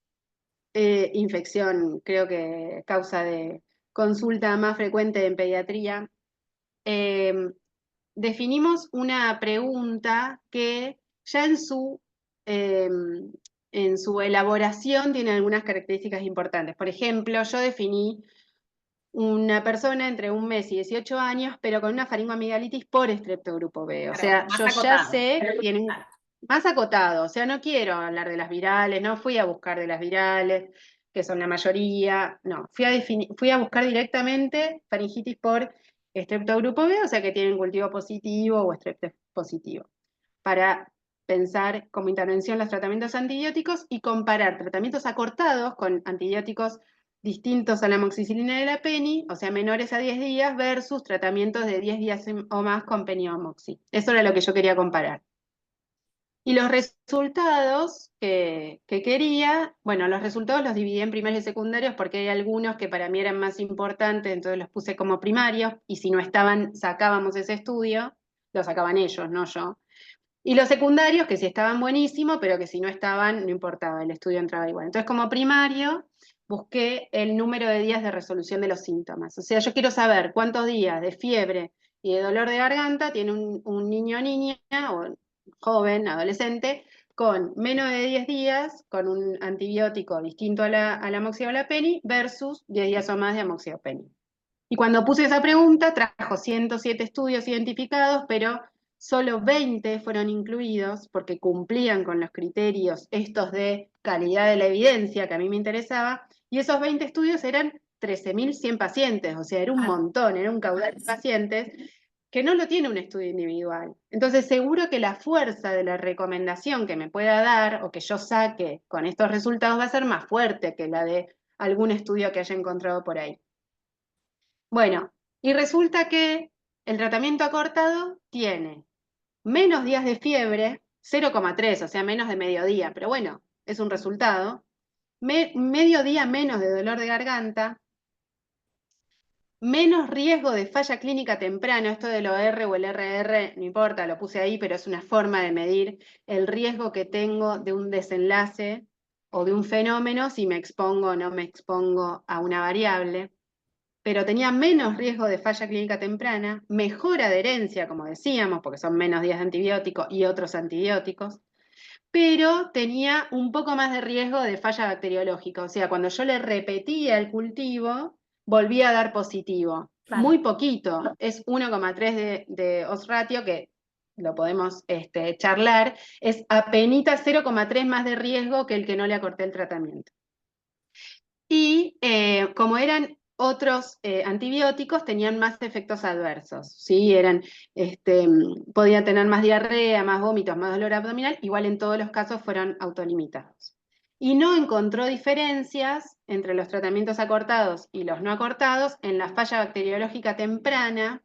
infección creo que causa de consulta más frecuente en pediatría, definimos una pregunta que ya eh, en su elaboración tiene algunas características importantes. Por ejemplo, yo definí una persona entre 1 mes y 18 años, pero con una faringoamigdalitis por estreptogrupo B. O sea, Más yo ya acotado. sé que tienen más acotado. O sea, no quiero hablar de las virales, no fui a buscar de las virales, que son la mayoría. No, fui a buscar directamente faringitis por estreptogrupo B, o sea, que tienen cultivo positivo o estrepto positivo. Para pensar como intervención los tratamientos antibióticos y comparar tratamientos acortados con antibióticos distintos a la amoxicilina y la peni, o sea, menores a 10 días, versus tratamientos de 10 días o más con peniomoxi. Eso era lo que yo quería comparar. Y los resultados que quería, bueno, los resultados los dividí en primarios y secundarios porque hay algunos que para mí eran más importantes, entonces los puse como primarios, y si no estaban, sacábamos ese estudio, lo sacaban ellos, no yo. Y los secundarios, que sí estaban buenísimos, pero que si no estaban, no importaba, el estudio entraba igual. Entonces, como primario, busqué el número de días de resolución de los síntomas. O sea, yo quiero saber cuántos días de fiebre y de dolor de garganta tiene un niño o niña, o joven, adolescente, con menos de 10 días, con un antibiótico distinto a la amoxicilina versus 10 días o más de amoxicilina. Y cuando puse esa pregunta, trajo 107 estudios identificados, pero solo 20 fueron incluidos porque cumplían con los criterios estos de calidad de la evidencia que a mí me interesaba, y esos 20 estudios eran 13.100 pacientes, o sea, era un montón, era un caudal de pacientes que no lo tiene un estudio individual. Entonces, seguro que la fuerza de la recomendación que me pueda dar o que yo saque con estos resultados va a ser más fuerte que la de algún estudio que haya encontrado por ahí. Bueno, y resulta que el tratamiento acortado tiene menos días de fiebre, 0,3, o sea, menos de mediodía, pero bueno, es un resultado. Medio día menos de dolor de garganta, menos riesgo de falla clínica temprano. Esto del OR o el RR, no importa, lo puse ahí, pero es una forma de medir el riesgo que tengo de un desenlace o de un fenómeno si me expongo o no me expongo a una variable. Pero tenía menos riesgo de falla clínica temprana, mejor adherencia, como decíamos, porque son menos días de antibiótico y otros antibióticos, pero tenía un poco más de riesgo de falla bacteriológica. O sea, cuando yo le repetía el cultivo, volvía a dar positivo. Claro. Muy poquito, es 1,3 de odds ratio, que lo podemos charlar, es apenas 0,3 más de riesgo que el que no le acorté el tratamiento. Y como eran otros antibióticos, tenían más efectos adversos, ¿sí? Podían tener más diarrea, más vómitos, más dolor abdominal, igual en todos los casos fueron autolimitados. Y no encontró diferencias entre los tratamientos acortados y los no acortados en la falla bacteriológica temprana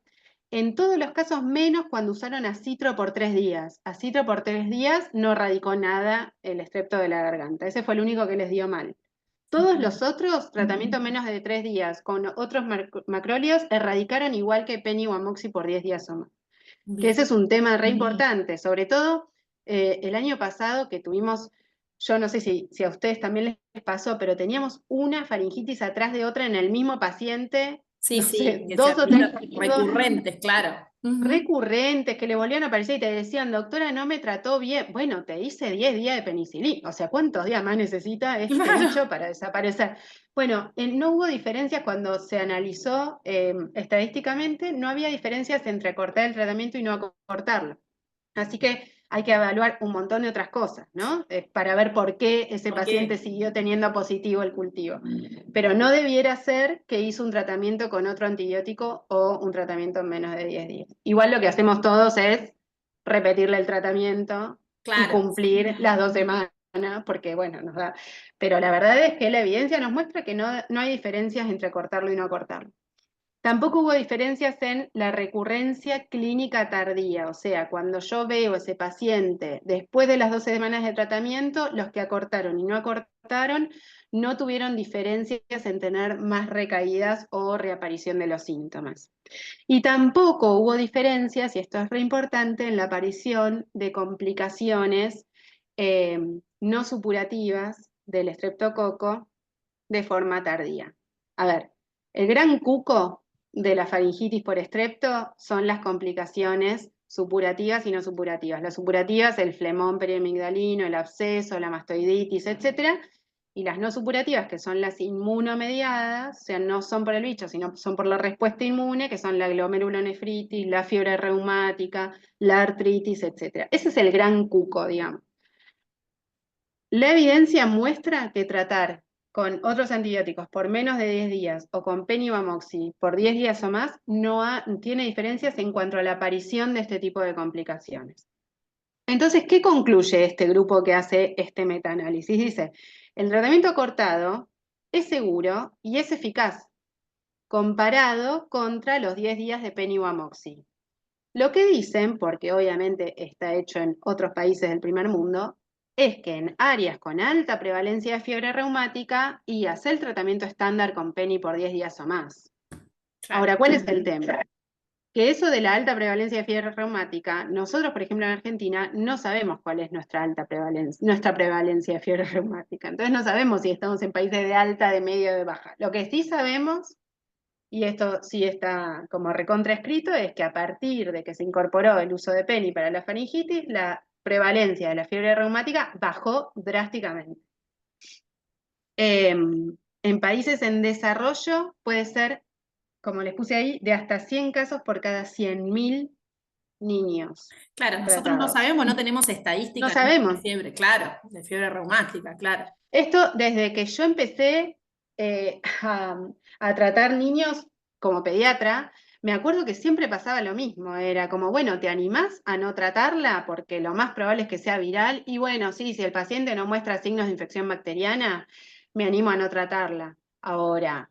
en todos los casos menos cuando usaron acitro por 3 días. Acitro por 3 días no erradicó nada el estrepto de la garganta. Ese fue el único que les dio mal. Todos los otros, tratamiento menos de 3 días con otros macrólidos, erradicaron igual que Penny o Amoxi por 10 días o más. Que ese es un tema re importante, sobre todo el año pasado que tuvimos, yo no sé si a ustedes también les pasó, pero teníamos una faringitis atrás de otra en el mismo paciente, Sí, no sí, sé, que 2 o 3 recurrentes, claro. recurrentes que le volvían a aparecer y te decían, doctora, no me trató bien. Bueno, te hice 10 días de penicilina. O sea, ¿cuántos días más necesita este Claro. bicho para desaparecer? Bueno, no hubo diferencias cuando se analizó estadísticamente, no había diferencias entre acortar el tratamiento y no acortarlo. Así que hay que evaluar un montón de otras cosas, ¿no? Para ver por qué ese paciente siguió teniendo positivo el cultivo. Pero no debiera ser que hizo un tratamiento con otro antibiótico o un tratamiento en menos de 10 días. Igual lo que hacemos todos es repetirle el tratamiento y Claro. cumplir las 2 semanas, porque bueno, nos da. Pero la verdad es que la evidencia nos muestra que no hay diferencias entre cortarlo y no cortarlo. Tampoco hubo diferencias en la recurrencia clínica tardía, o sea, cuando yo veo ese paciente después de las 12 semanas de tratamiento, los que acortaron y no acortaron no tuvieron diferencias en tener más recaídas o reaparición de los síntomas. Y tampoco hubo diferencias, y esto es re importante, en la aparición de complicaciones no supurativas del estreptococo de forma tardía. A ver, el gran cuco de la faringitis por estrepto son las complicaciones supurativas y no supurativas. Las supurativas, el flemón periamigdalino, el absceso, la mastoiditis, etc. Y las no supurativas, que son las inmunomediadas, o sea, no son por el bicho, sino son por la respuesta inmune, que son la glomerulonefritis, la fiebre reumática, la artritis, etc. Ese es el gran cuco, digamos. La evidencia muestra que tratar con otros antibióticos por menos de 10 días o con Penny-Amoxi por 10 días o más no tiene diferencias en cuanto a la aparición de este tipo de complicaciones. Entonces, ¿qué concluye este grupo que hace este metaanálisis? Dice, el tratamiento cortado es seguro y es eficaz comparado contra los 10 días de Penny-Amoxi. Lo que dicen, porque obviamente está hecho en otros países del primer mundo, es que en áreas con alta prevalencia de fiebre reumática y hacer el tratamiento estándar con Penny por 10 días o más. Claro. Ahora, ¿cuál es el tema? Que eso de la alta prevalencia de fiebre reumática, nosotros, por ejemplo, en Argentina, no sabemos cuál es nuestra prevalencia de fiebre reumática. Entonces no sabemos si estamos en países de alta, de media o de baja. Lo que sí sabemos, y esto sí está como recontraescrito, es que a partir de que se incorporó el uso de Penny para la faringitis, la prevalencia de la fiebre reumática bajó drásticamente. En países en desarrollo puede ser, como les puse ahí, de hasta 100 casos por cada 100.000 niños. Claro, nosotros no tratados. sabemos, no tenemos No estadísticas de sabemos. fiebre, claro, de fiebre reumática, claro. Esto desde que yo empecé a tratar niños como pediatra, me acuerdo que siempre pasaba lo mismo, era como, bueno, ¿te animás a no tratarla? Porque lo más probable es que sea viral, y bueno, sí, si el paciente no muestra signos de infección bacteriana, me animo a no tratarla. Ahora,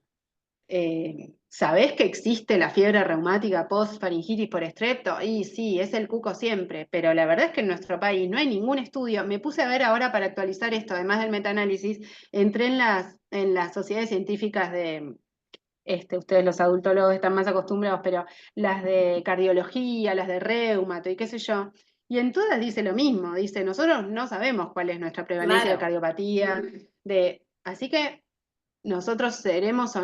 ¿sabés que existe la fiebre reumática post-faringitis por estrepto? Y sí, es el cuco siempre, pero la verdad es que en nuestro país no hay ningún estudio. Me puse a ver ahora para actualizar esto, además del metaanálisis, entré en las sociedades científicas de, ustedes los adultólogos están más acostumbrados, pero las de cardiología, las de reumato y qué sé yo, y en todas dice lo mismo, dice, nosotros no sabemos cuál es nuestra prevalencia de Claro. cardiopatía, así que nosotros estaremos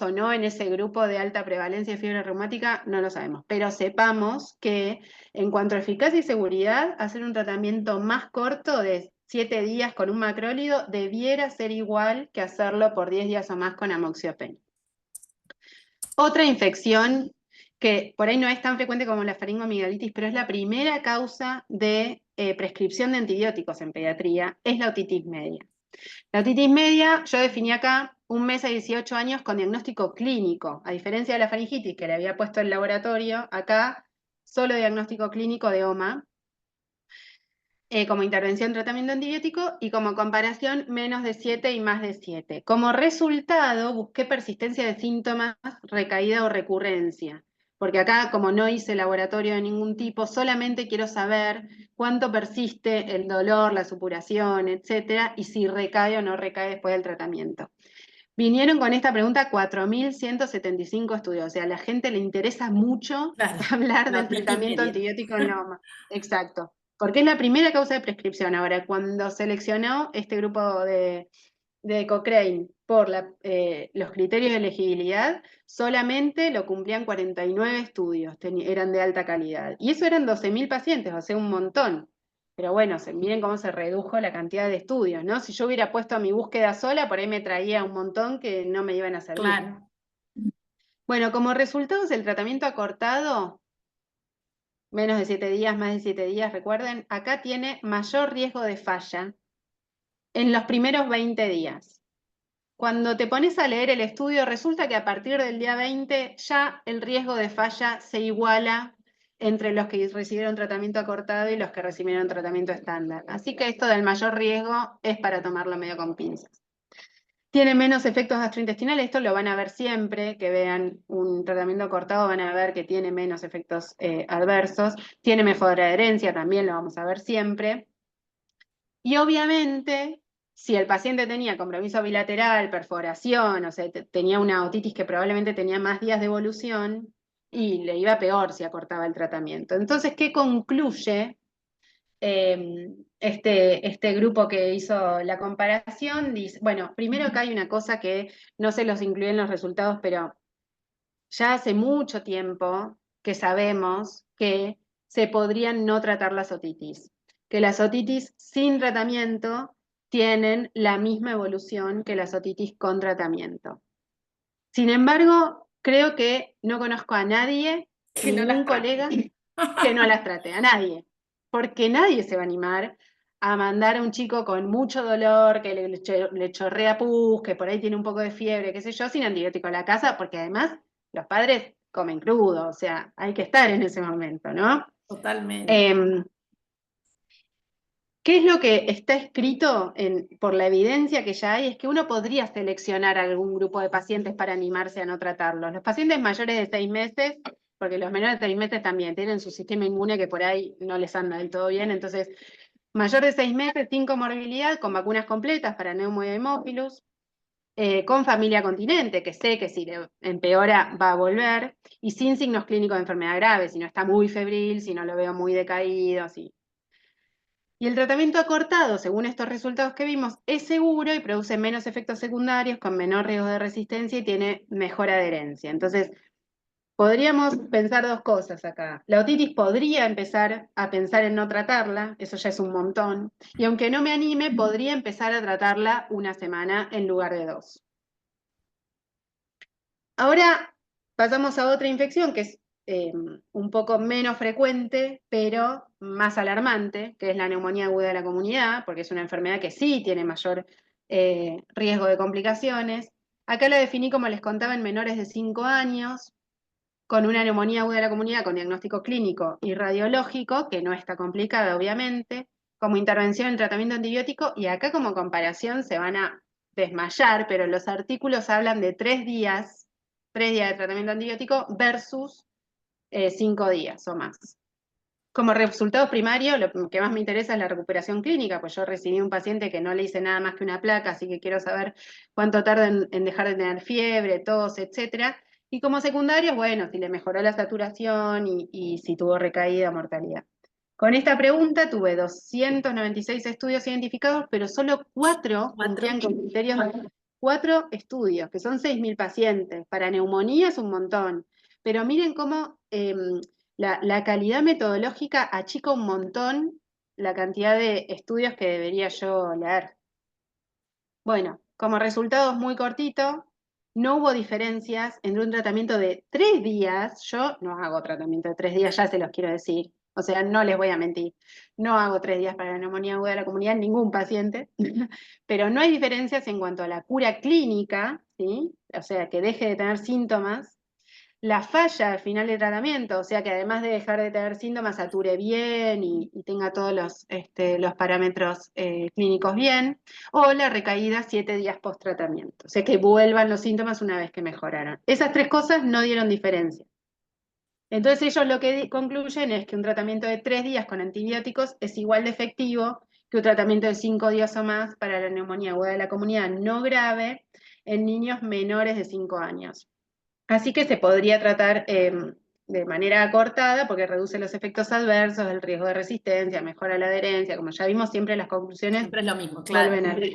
o no en ese grupo de alta prevalencia de fiebre reumática, no lo sabemos, pero sepamos que en cuanto a eficacia y seguridad, hacer un tratamiento más corto de 7 días con un macrólido debiera ser igual que hacerlo por 10 días o más con amoxicilina. Otra infección que por ahí no es tan frecuente como la faringoamigdalitis, pero es la primera causa de prescripción de antibióticos en pediatría, es la otitis media. La otitis media, yo definí acá 1 mes a 18 años con diagnóstico clínico, a diferencia de la faringitis que le había puesto el laboratorio, acá solo diagnóstico clínico de OMA, como intervención tratamiento antibiótico y como comparación menos de 7 y más de 7. Como resultado busqué persistencia de síntomas, recaída o recurrencia, porque acá como no hice laboratorio de ningún tipo, solamente quiero saber cuánto persiste el dolor, la supuración, etcétera, y si recae o no recae después del tratamiento. Vinieron con esta pregunta 4.175 estudios, o sea, a la gente le interesa mucho Claro, hablar una del otitis tratamiento media. antibiótico en loma. Exacto, porque es la primera causa de prescripción. Ahora, cuando seleccionó este grupo de Cochrane por los criterios de elegibilidad, solamente lo cumplían 49 estudios, eran de alta calidad. Y eso eran 12.000 pacientes, o sea, un montón. Pero bueno, miren cómo se redujo la cantidad de estudios, ¿no? Si yo hubiera puesto mi búsqueda sola, por ahí me traía un montón que no me iban a servir. Claro. Bueno, como resultados del tratamiento acortado, menos de 7 días, más de 7 días, recuerden, acá tiene mayor riesgo de falla en los primeros 20 días. Cuando te pones a leer el estudio, resulta que a partir del día 20 ya el riesgo de falla se iguala entre los que recibieron tratamiento acortado y los que recibieron tratamiento estándar. Así que esto del mayor riesgo es para tomarlo medio con pinzas. Tiene menos efectos gastrointestinales, esto lo van a ver siempre, que vean un tratamiento acortado, van a ver que tiene menos efectos adversos. Tiene mejor adherencia, también lo vamos a ver siempre. Y obviamente, si el paciente tenía compromiso bilateral, perforación, o sea, tenía una otitis que probablemente tenía más días de evolución, y le iba peor si acortaba el tratamiento. Entonces, ¿qué concluye este grupo que hizo la comparación? Dice, bueno, primero acá hay una cosa que no se los incluye en los resultados, pero ya hace mucho tiempo que sabemos que se podrían no tratar las otitis, que las otitis sin tratamiento tienen la misma evolución que las otitis con tratamiento. Sin embargo, creo que no conozco a nadie, Que no ningún las trate. colega, que no las trate, a nadie, porque nadie se va a animar a mandar a un chico con mucho dolor, que le chorrea pus, que por ahí tiene un poco de fiebre, qué sé yo, sin antibiótico a la casa, porque además los padres comen crudo, o sea, hay que estar en ese momento, ¿no? Totalmente. Em, ¿Qué es lo que está escrito por la evidencia que ya hay? Es que uno podría seleccionar algún grupo de pacientes para animarse a no tratarlos. Los pacientes mayores de 6 meses, porque los menores de 6 meses también tienen su sistema inmune que por ahí no les anda del todo bien, entonces, mayor de 6 meses, sin comorbilidad, con vacunas completas para neumo y hemófilus, con familia continente, que sé que si le empeora va a volver, y sin signos clínicos de enfermedad grave, si no está muy febril, si no lo veo muy decaído, así. Y el tratamiento acortado, según estos resultados que vimos, es seguro y produce menos efectos secundarios, con menor riesgo de resistencia y tiene mejor adherencia. Entonces, podríamos pensar dos cosas acá. La otitis podría empezar a pensar en no tratarla, eso ya es un montón. Y aunque no me anime, podría empezar a tratarla una semana en lugar de 2. Ahora pasamos a otra infección que es un poco menos frecuente, pero más alarmante, que es la neumonía aguda de la comunidad, porque es una enfermedad que sí tiene mayor riesgo de complicaciones. Acá la definí, como les contaba, en menores de 5 años, con una neumonía aguda de la comunidad con diagnóstico clínico y radiológico, que no está complicada, obviamente, como intervención en tratamiento antibiótico, y acá como comparación se van a desmayar, pero los artículos hablan de 3 días de tratamiento antibiótico versus 5 días o más. Como resultado primario, lo que más me interesa es la recuperación clínica, pues yo recibí un paciente que no le hice nada más que una placa, así que quiero saber cuánto tarda en dejar de tener fiebre, tos, etcétera. Y como secundarios, bueno, si le mejoró la saturación y si tuvo recaída o mortalidad. Con esta pregunta tuve 296 estudios identificados, pero solo 4 cumplían con criterios, 4 estudios, que son 6.000 pacientes. Para neumonía es un montón. Pero miren cómo la calidad metodológica achica un montón la cantidad de estudios que debería yo leer. Bueno, como resultados muy cortito, no hubo diferencias entre un tratamiento de 3 días. Yo no hago tratamiento de 3 días, ya se los quiero decir. O sea, no les voy a mentir. No hago 3 días para la neumonía aguda de la comunidad en ningún paciente. Pero no hay diferencias en cuanto a la cura clínica, ¿sí? O sea, que deje de tener síntomas, la falla al final del tratamiento, o sea que además de dejar de tener síntomas, sature bien y tenga todos los parámetros clínicos bien, o la recaída 7 días post tratamiento, o sea que vuelvan los síntomas una vez que mejoraron. Esas 3 cosas no dieron diferencia. Entonces ellos lo que concluyen es que un tratamiento de 3 días con antibióticos es igual de efectivo que un tratamiento de 5 días o más para la neumonía aguda de la comunidad no grave en niños menores de 5 años. Así que se podría tratar de manera acortada porque reduce los efectos adversos, el riesgo de resistencia, mejora la adherencia, como ya vimos siempre las conclusiones Siempre es lo mismo, vuelven claro. a ti.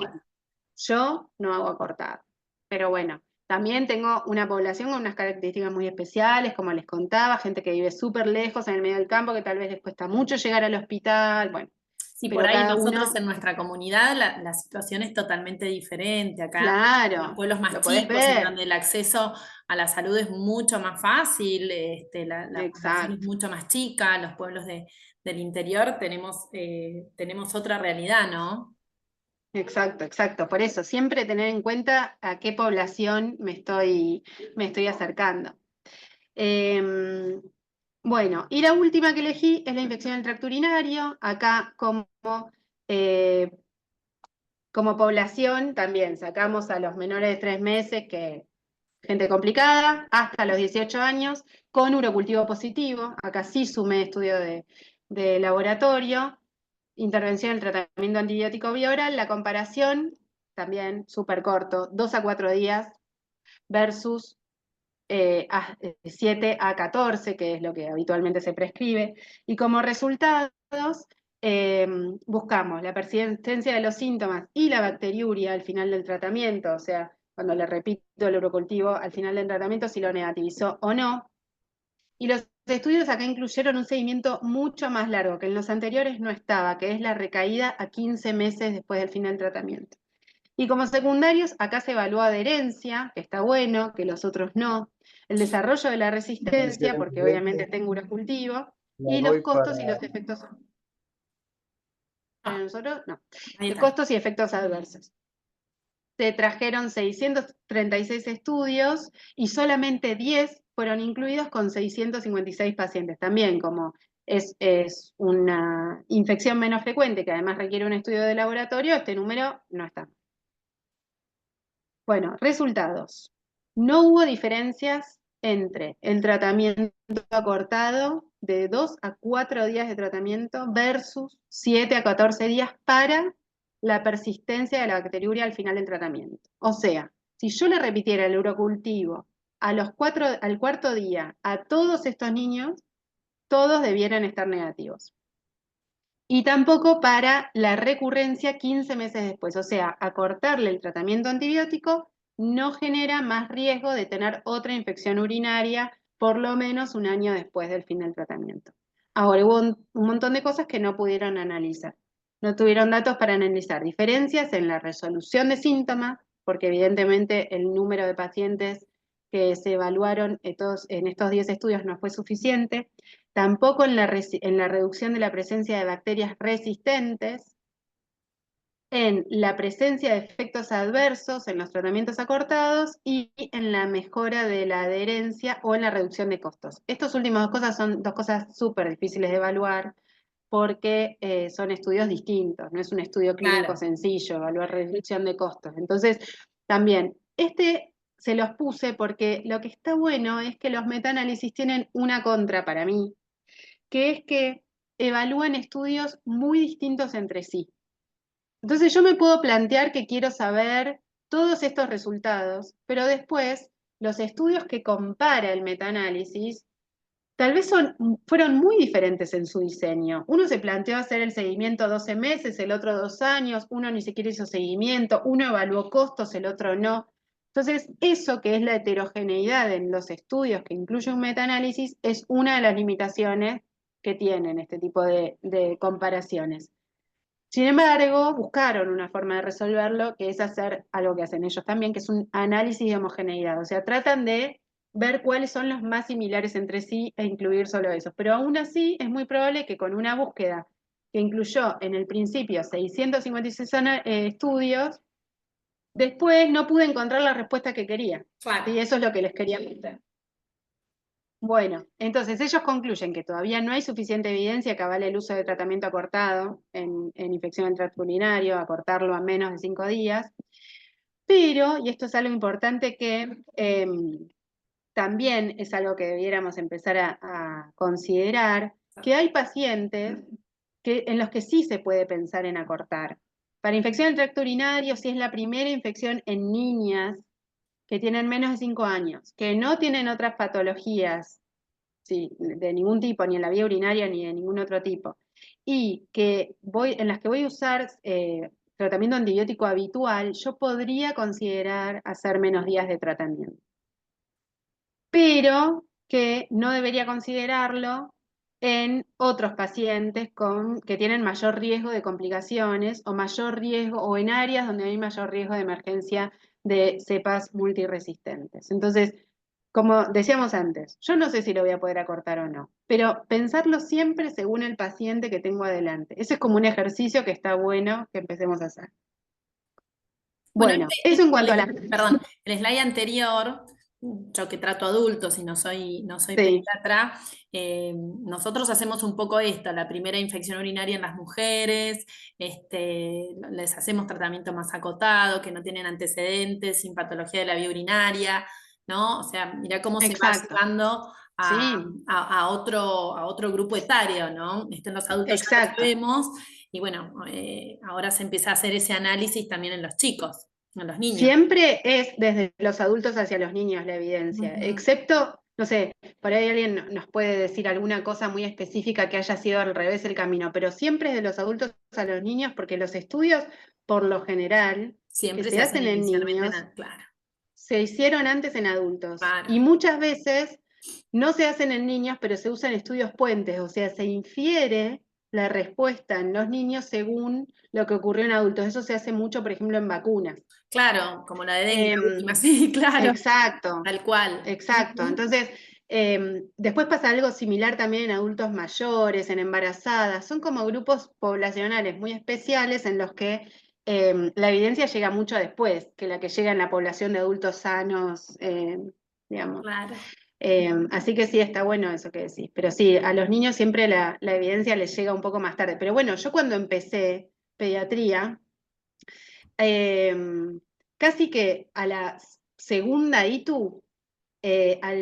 Yo no hago acortada, pero bueno, también tengo una población con unas características muy especiales, como les contaba, gente que vive súper lejos en el medio del campo, que tal vez les cuesta mucho llegar al hospital, bueno, Sí, por pero ahí cada nosotros uno, en nuestra comunidad la situación es totalmente diferente. Acá en los claro, pueblos más lo podés chicos, en ver, donde el acceso a la salud es mucho más fácil, la población es exacto. mucho más chica, los pueblos del interior tenemos otra realidad, ¿no? Exacto, exacto. Por eso, siempre tener en cuenta a qué población me estoy acercando. Em, bueno, y la última que elegí es la infección del tracto urinario. Acá eh, como población también sacamos a los menores de 3 meses, que gente complicada, hasta los 18 años, con urocultivo positivo. Acá sí sumé estudio de laboratorio. Intervención del tratamiento antibiótico bioral, la comparación, también súper corto, 2 a 4 días versus 7 a 14, que es lo que habitualmente se prescribe. Y como resultados, buscamos la persistencia de los síntomas y la bacteriuria al final del tratamiento, o sea, cuando le repito el urocultivo al final del tratamiento, si lo negativizó o no. Y los estudios acá incluyeron un seguimiento mucho más largo, que en los anteriores no estaba, que es la recaída a 15 meses después del fin del tratamiento. Y como secundarios, acá se evalúa adherencia, que está bueno, que los otros no, el desarrollo de la resistencia, porque obviamente tengo urocultivo, y los costos y los efectos. Para Ah, nosotros, no. ahí Los está. costos y efectos adversos. Se trajeron 636 estudios y solamente 10 fueron incluidos con 656 pacientes. También como es una infección menos frecuente que además requiere un estudio de laboratorio, este número no está. Bueno, resultados. No hubo diferencias entre el tratamiento acortado de 2 a 4 días de tratamiento versus 7 a 14 días para la persistencia de la bacteriuria al final del tratamiento. O sea, si yo le repitiera el urocultivo al cuarto día a todos estos niños, todos debieran estar negativos. Y tampoco para la recurrencia 15 meses después. O sea, acortarle el tratamiento antibiótico no genera más riesgo de tener otra infección urinaria por lo menos un año después del fin del tratamiento. Ahora, hubo un montón de cosas que no pudieron analizar. No tuvieron datos para analizar diferencias en la resolución de síntomas, porque evidentemente el número de pacientes que se evaluaron en estos 10 estudios no fue suficiente, tampoco en la reducción de la presencia de bacterias resistentes, en la presencia de efectos adversos en los tratamientos acortados y en la mejora de la adherencia o en la reducción de costos. Estas últimas dos cosas son dos cosas súper difíciles de evaluar porque son estudios distintos, no es un estudio clínico Claro. sencillo, evaluar reducción de costos. Entonces, también, se los puse porque lo que está bueno es que los metaanálisis tienen una contra para mí, que es que evalúan estudios muy distintos entre sí. Entonces yo me puedo plantear que quiero saber todos estos resultados, pero después los estudios que compara el metaanálisis tal vez fueron muy diferentes en su diseño. Uno se planteó hacer el seguimiento 12 meses, el otro 2 años, uno ni siquiera hizo seguimiento, uno evaluó costos, el otro no. Entonces, eso que es la heterogeneidad en los estudios que incluye un metaanálisis es una de las limitaciones que tienen este tipo de comparaciones. Sin embargo, buscaron una forma de resolverlo, que es hacer algo que hacen ellos también, que es un análisis de homogeneidad. O sea, tratan de ver cuáles son los más similares entre sí e incluir solo esos. Pero aún así, es muy probable que con una búsqueda que incluyó en el principio 656 estudios, después no pude encontrar la respuesta que quería. Claro. ¿Sí? Eso es lo que les quería contar. Bueno, entonces ellos concluyen que todavía no hay suficiente evidencia que avale el uso de tratamiento acortado en infección del tracto urinario, acortarlo a menos de 5 días, pero, y esto es algo importante que también es algo que debiéramos empezar a considerar, que hay pacientes en los que sí se puede pensar en acortar. Para infección del tracto urinario, si es la primera infección en niñas que tienen menos de 5 años, que no tienen otras patologías, sí, de ningún tipo, ni en la vía urinaria ni de ningún otro tipo, y en las que voy a usar tratamiento antibiótico habitual, yo podría considerar hacer menos días de tratamiento. Pero que no debería considerarlo en otros pacientes que tienen mayor riesgo de complicaciones o mayor riesgo, o en áreas donde hay mayor riesgo de emergencia de cepas multiresistentes. Entonces, como decíamos antes, yo no sé si lo voy a poder acortar o no, pero pensarlo siempre según el paciente que tengo adelante. Ese es como un ejercicio que está bueno que empecemos a hacer. Bueno, Bueno, eso en cuanto a la... perdón, el slide anterior, yo que trato adultos y no soy Sí, pediatra, nosotros hacemos un poco esto, la primera infección urinaria en las mujeres, les hacemos tratamiento más acotado, que no tienen antecedentes, sin patología de la vía urinaria, ¿no? O sea, mirá cómo se va exacto. llevando Sí, a otro grupo etario, ¿no? En los adultos ya lo exacto. sabemos, y bueno, ahora se empieza a hacer ese análisis también en los chicos, en los niños. Siempre es desde los adultos hacia los niños la evidencia, Ujú. excepto, no sé, por ahí alguien nos puede decir alguna cosa muy específica que haya sido al revés el camino, pero siempre es de los adultos a los niños porque los estudios, por lo general, que Siempre se se hacen hacen en inicialmente niños, claro, se hicieron antes en adultos. claro, Y muchas veces no se hacen en niños, pero se usan estudios puentes, o sea, se infiere la respuesta en los niños según lo que ocurrió en adultos. Eso se hace mucho, por ejemplo, en vacunas. claro, como la de dengue, la Em, última, sí, claro, exacto, tal cual. exacto. Ujú. Entonces, después pasa algo similar también en adultos mayores, en embarazadas. Son como grupos poblacionales muy especiales en los que la evidencia llega mucho después que la que llega en la población de adultos sanos, digamos. Claro. Así que sí, está bueno eso que decís. Pero sí, a los niños siempre la evidencia les llega un poco más tarde. Pero bueno, yo cuando empecé pediatría, eh, casi que a la segunda ITU, a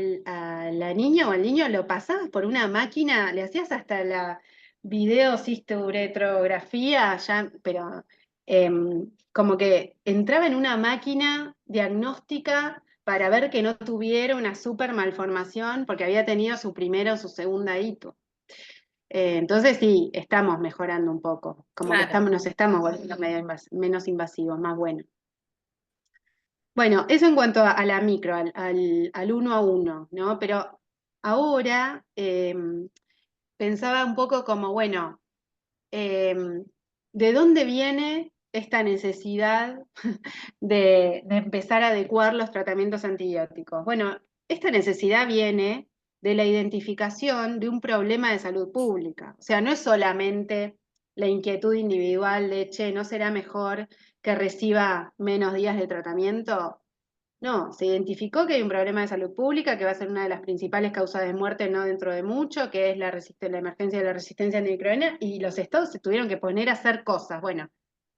la niña o al niño lo pasabas por una máquina, le hacías hasta la videocisturetrografía, ya, pero como que entraba en una máquina diagnóstica para ver que no tuviera una super malformación porque había tenido su primera o su segunda ITU. Entonces sí, estamos mejorando un poco, como que Claro. nos estamos volviendo menos invasivos, más bueno. Bueno, eso en cuanto a la micro, al uno a uno, ¿no? Pero ahora pensaba un poco como, bueno, ¿de dónde viene esta necesidad de empezar a adecuar los tratamientos antibióticos? Bueno, esta necesidad viene de la identificación de un problema de salud pública. O sea, no es solamente la inquietud individual de, che, ¿no será mejor que reciba menos días de tratamiento? No, se identificó que hay un problema de salud pública que va a ser una de las principales causas de muerte no dentro de mucho, que es la emergencia de la resistencia antimicrobiana, y los estados se tuvieron que poner a hacer cosas. Bueno,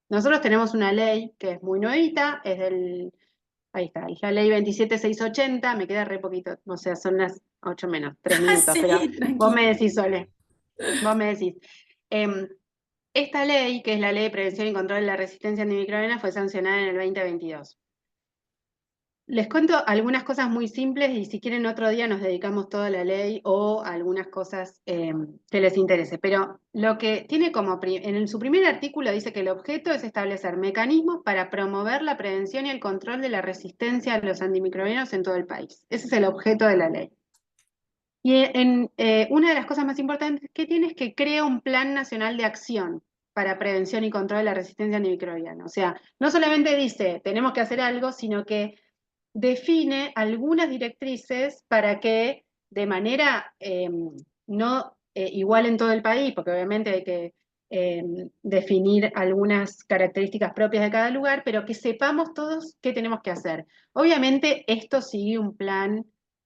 nosotros tenemos una ley que es muy nuevita, ahí está, es la ley 27680, me queda re poquito, o sea, son las 8 menos, 3 minutos, pero Sí, vos me tranquilo. decís, Sole, vos me decís. Em, Esta ley, que es la Ley de Prevención y Control de la Resistencia Antimicrobiana, fue sancionada en el 2022. Les cuento algunas cosas muy simples y si quieren otro día nos dedicamos toda la ley o a algunas cosas que les interese. Pero lo que tiene en su primer artículo dice que el objeto es establecer mecanismos para promover la prevención y el control de la resistencia a los antimicrobianos en todo el país. Ese es el objeto de la ley. Y una de las cosas más importantes que tiene es que crea un plan nacional de acción para prevención y control de la resistencia antimicrobiana. O sea, no solamente dice tenemos que hacer algo, sino que define algunas directrices para que de manera no igual en todo el país, porque obviamente hay que definir algunas características propias de cada lugar, pero que sepamos todos qué tenemos que hacer. Obviamente esto sigue un plan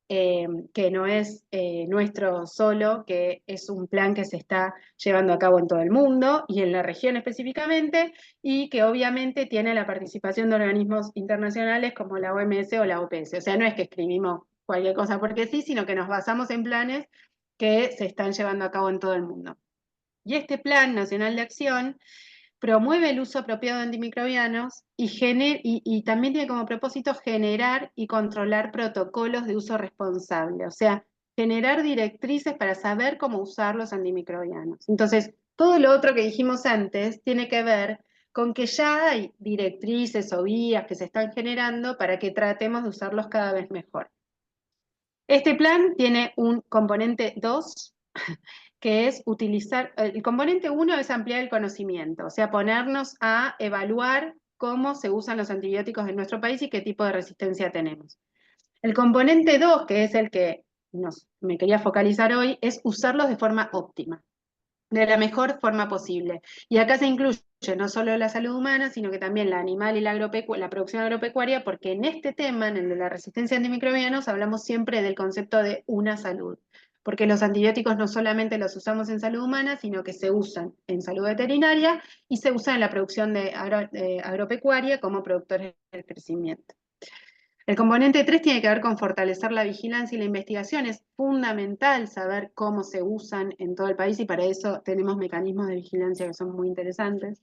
que no es nuestro solo, que es un plan que se está llevando a cabo en todo el mundo y en la región específicamente, y que obviamente tiene la participación de organismos internacionales como la OMS o la OPS. O sea, no es que escribimos cualquier cosa porque sí, sino que nos basamos en planes que se están llevando a cabo en todo el mundo. Y este Plan Nacional de Acción promueve el uso apropiado de antimicrobianos y también tiene como propósito generar y controlar protocolos de uso responsable, o sea, generar directrices para saber cómo usar los antimicrobianos. Entonces, todo lo otro que dijimos antes tiene que ver con que ya hay directrices o vías que se están generando para que tratemos de usarlos cada vez mejor. Este plan tiene un componente 2, que es utilizar, el componente 1 es ampliar el conocimiento, o sea, ponernos a evaluar cómo se usan los antibióticos en nuestro país y qué tipo de resistencia tenemos. El componente 2, que es el que me quería focalizar hoy, es usarlos de forma óptima, de la mejor forma posible. Y acá se incluye no solo la salud humana, sino que también la animal y la producción agropecuaria, porque en este tema, en el de la resistencia a antimicrobianos, hablamos siempre del concepto de una salud. Porque los antibióticos no solamente los usamos en salud humana, sino que se usan en salud veterinaria y se usan en la producción agropecuaria como productores del crecimiento. El componente 3 tiene que ver con fortalecer la vigilancia y la investigación. Es fundamental saber cómo se usan en todo el país y para eso tenemos mecanismos de vigilancia que son muy interesantes.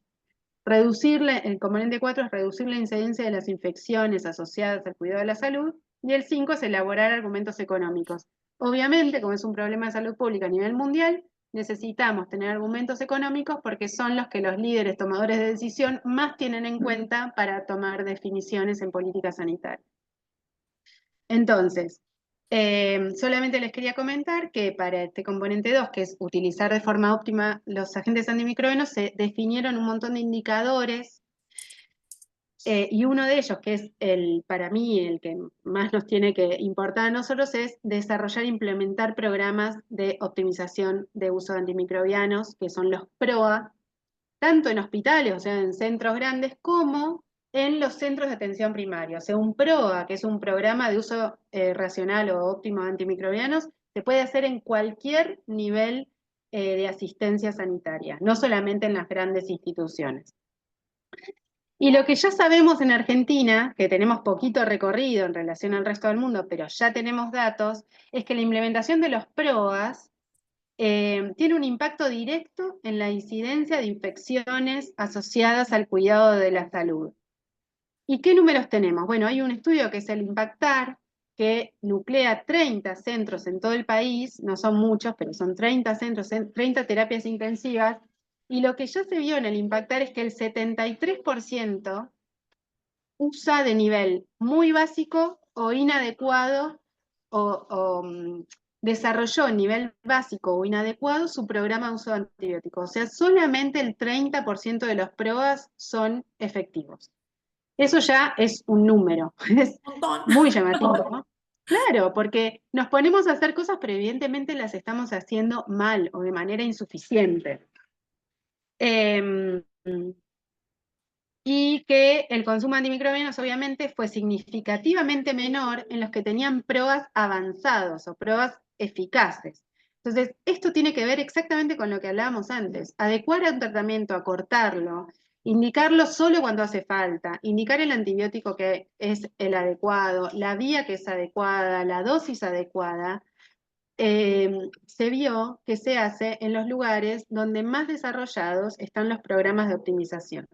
El componente 4 es reducir la incidencia de las infecciones asociadas al cuidado de la salud. Y el 5 es elaborar argumentos económicos. Obviamente, como es un problema de salud pública a nivel mundial, necesitamos tener argumentos económicos porque son los que los líderes tomadores de decisión más tienen en cuenta para tomar definiciones en política sanitaria. Entonces, solamente les quería comentar que para este componente 2, que es utilizar de forma óptima los agentes antimicrobianos, se definieron un montón de indicadores y uno de ellos, que es para mí el que más nos tiene que importar a nosotros, es desarrollar e implementar programas de optimización de uso de antimicrobianos, que son los PROA, tanto en hospitales, o sea, en centros grandes, como en los centros de atención primaria. O sea, un PROA, que es un programa de uso racional o óptimo de antimicrobianos, se puede hacer en cualquier nivel de asistencia sanitaria, no solamente en las grandes instituciones. Y lo que ya sabemos en Argentina, que tenemos poquito recorrido en relación al resto del mundo, pero ya tenemos datos, es que la implementación de los PROAS tiene un impacto directo en la incidencia de infecciones asociadas al cuidado de la salud. ¿Y qué números tenemos? Bueno, hay un estudio que es el Impactar, que nuclea 30 centros en todo el país, no son muchos, pero son 30 centros, 30 terapias intensivas, y lo que ya se vio en el Impactar es que el 73% usa de nivel muy básico o inadecuado o desarrolló a nivel básico o inadecuado su programa de uso de antibióticos. O sea, solamente el 30% de los PROAS son efectivos. Eso ya es un número, es muy llamativo, ¿no? Claro, porque nos ponemos a hacer cosas, pero evidentemente las estamos haciendo mal o de manera insuficiente. Y que el consumo de antimicrobianos obviamente fue significativamente menor en los que tenían PROAS avanzados o PROAS eficaces. Entonces, esto tiene que ver exactamente con lo que hablábamos antes, adecuar a un tratamiento, acortarlo, indicarlo solo cuando hace falta, indicar el antibiótico que es el adecuado, la vía que es adecuada, la dosis adecuada, se vio que se hace en los lugares donde más desarrollados están los programas de optimización.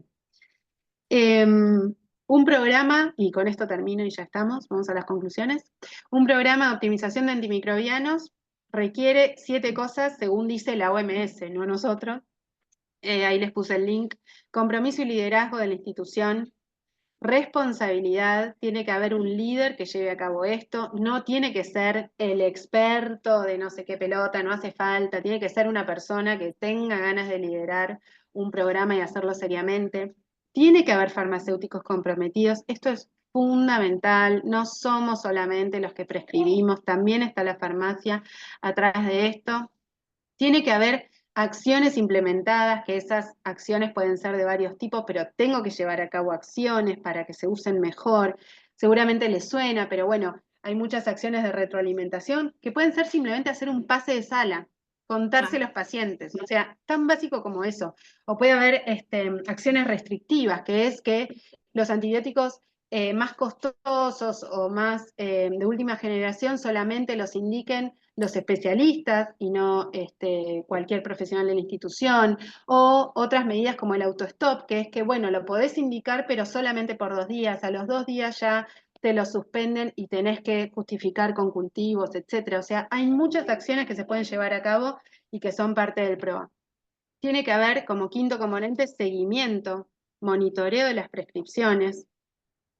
Un programa, y con esto termino y ya estamos, vamos a las conclusiones. Un programa de optimización de antimicrobianos requiere 7 cosas según dice la OMS, no nosotros. Ahí les puse el link. Compromiso y liderazgo de la institución. Responsabilidad, tiene que haber un líder que lleve a cabo esto, no tiene que ser el experto de no sé qué pelota, no hace falta, tiene que ser una persona que tenga ganas de liderar un programa y hacerlo seriamente. Tiene que haber farmacéuticos comprometidos, esto es fundamental, no somos solamente los que prescribimos, también está la farmacia atrás de esto. Tiene que haber acciones implementadas, que esas acciones pueden ser de varios tipos, pero tengo que llevar a cabo acciones para que se usen mejor. Seguramente les suena, pero bueno, hay muchas acciones de retroalimentación que pueden ser simplemente hacer un pase de sala, contarse los pacientes, o sea, tan básico como eso. O puede haber acciones restrictivas, que es que los antibióticos más costosos o más de última generación solamente los indiquen los especialistas y no cualquier profesional de la institución, o otras medidas como el autostop, que es que, bueno, lo podés indicar, pero solamente por 2 días, a los 2 días ya te lo suspenden y tenés que justificar con cultivos, etcétera. O sea, hay muchas acciones que se pueden llevar a cabo y que son parte del PROA. Tiene que haber como quinto componente seguimiento, monitoreo de las prescripciones.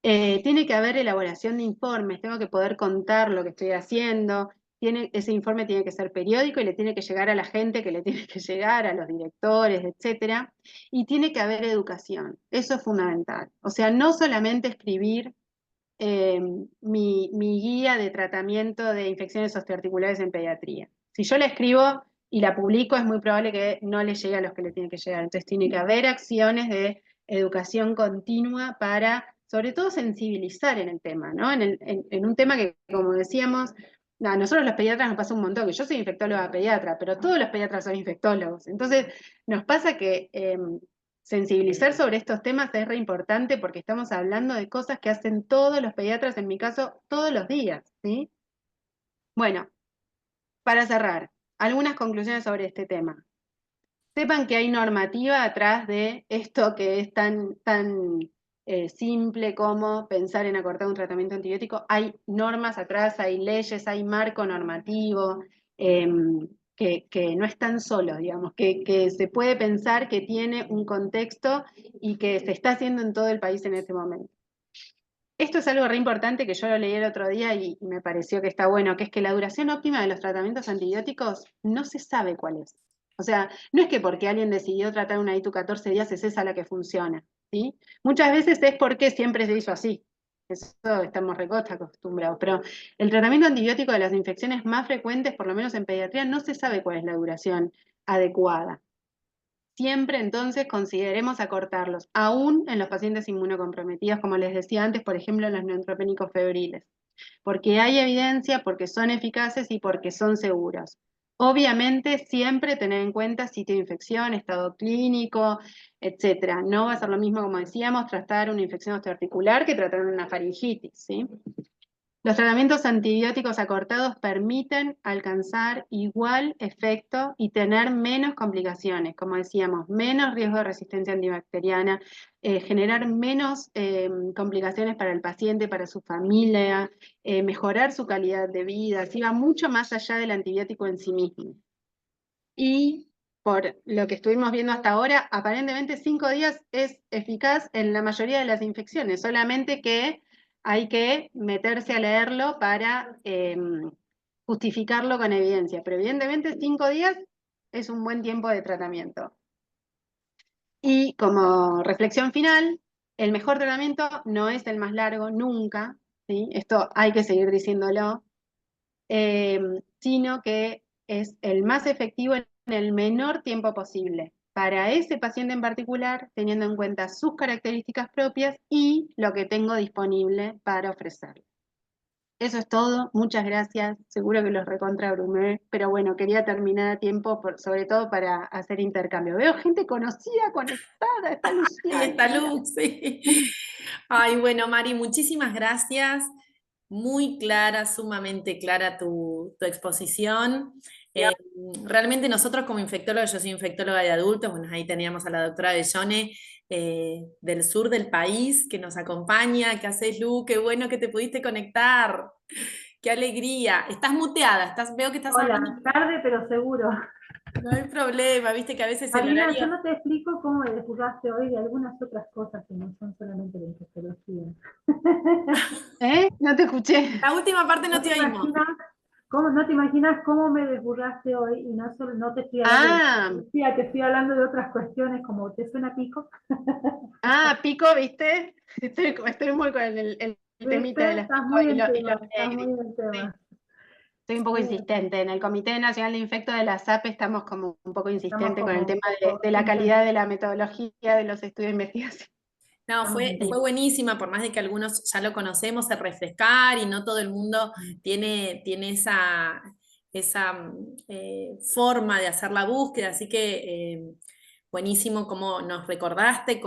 Tiene que haber elaboración de informes, tengo que poder contar lo que estoy haciendo. Ese informe tiene que ser periódico y le tiene que llegar a la gente que le tiene que llegar, a los directores, etcétera. Y tiene que haber educación, eso es fundamental. O sea, no solamente escribir mi guía de tratamiento de infecciones osteoarticulares en pediatría. Si yo la escribo y la publico, es muy probable que no le llegue a los que le tiene que llegar. Entonces tiene que haber acciones de educación continua para, sobre todo, sensibilizar en el tema, ¿no? En un tema que, como decíamos, a nosotros los pediatras nos pasa un montón, que yo soy infectóloga pediatra, pero todos los pediatras son infectólogos. Entonces, nos pasa que sensibilizar sobre estos temas es re importante porque estamos hablando de cosas que hacen todos los pediatras, en mi caso, todos los días, ¿sí? Bueno, para cerrar, algunas conclusiones sobre este tema. Sepan que hay normativa atrás de esto que es tan simple como pensar en acortar un tratamiento antibiótico. Hay normas atrás, hay leyes, hay marco normativo, que no están solos, digamos, que se puede pensar que tiene un contexto y que se está haciendo en todo el país en este momento. Esto es algo re importante que yo lo leí el otro día y me pareció que está bueno, que es que la duración óptima de los tratamientos antibióticos no se sabe cuál es. O sea, no es que porque alguien decidió tratar una ITU 14 días es esa la que funciona, ¿sí? Muchas veces es porque siempre se hizo así. Eso estamos recontra acostumbrados. Pero el tratamiento antibiótico de las infecciones más frecuentes, por lo menos en pediatría, no se sabe cuál es la duración adecuada. Siempre entonces consideremos acortarlos, aún en los pacientes inmunocomprometidos, como les decía antes, por ejemplo, en los neutropénicos febriles, porque hay evidencia, porque son eficaces y porque son seguros. Obviamente, siempre tener en cuenta sitio de infección, estado clínico, etcétera. No va a ser lo mismo, como decíamos, tratar una infección osteoarticular que tratar una faringitis, ¿sí? Los tratamientos antibióticos acortados permiten alcanzar igual efecto y tener menos complicaciones, como decíamos, menos riesgo de resistencia antibacteriana, generar menos complicaciones para el paciente, para su familia, mejorar su calidad de vida, así va mucho más allá del antibiótico en sí mismo. Y por lo que estuvimos viendo hasta ahora, aparentemente 5 días es eficaz en la mayoría de las infecciones, solamente que hay que meterse a leerlo para justificarlo con evidencia. Pero evidentemente 5 días es un buen tiempo de tratamiento. Y como reflexión final, el mejor tratamiento no es el más largo, nunca, ¿sí? Esto hay que seguir diciéndolo, sino que es el más efectivo en el menor tiempo posible para ese paciente en particular, teniendo en cuenta sus características propias y lo que tengo disponible para ofrecerle. Eso es todo, muchas gracias, seguro que los recontrabrumé, pero bueno, quería terminar a tiempo, sobre todo para hacer intercambio. Veo gente conocida, conectada, está Ahí está Luciana, mira. Luz, sí. Ay, bueno, Mari, muchísimas gracias. Muy clara, sumamente clara tu exposición. Eh, Realmente nosotros como infectólogos, yo soy infectóloga de adultos, bueno, ahí teníamos a la doctora Bellone del sur del país que nos acompaña. ¿Qué haces, Lu? Qué bueno que te pudiste conectar. Qué alegría. Estás muteada, veo que estás hablando. Hola, tarde pero seguro. No hay problema, viste que a veces el Marina, yo horario... no te explico cómo me juzgaste hoy de algunas otras cosas que no son solamente la infectología. No te escuché. La última parte no No te te oímos. imaginas no te imaginas cómo me desburraste hoy y no te estoy hablando de Ah, infectología, te estoy hablando de otras cuestiones como ¿te suena pico? Pico, ¿viste? Estoy muy con el temita de ¿Viste? las Estás pico muy y en los tema, estás muy nervios. en Sí, tema. estoy un poco Bien, insistente. En el Comité Nacional de Infecto de la SAP estamos como un poco estamos insistentes con como el un tema poco de la intensos, calidad de la metodología de los estudios de investigación. No, estamos fue intensos. buenísima, por más de que algunos ya lo conocemos, el refrescar y no todo el mundo tiene esa forma de hacer la búsqueda, así que buenísimo cómo nos recordaste,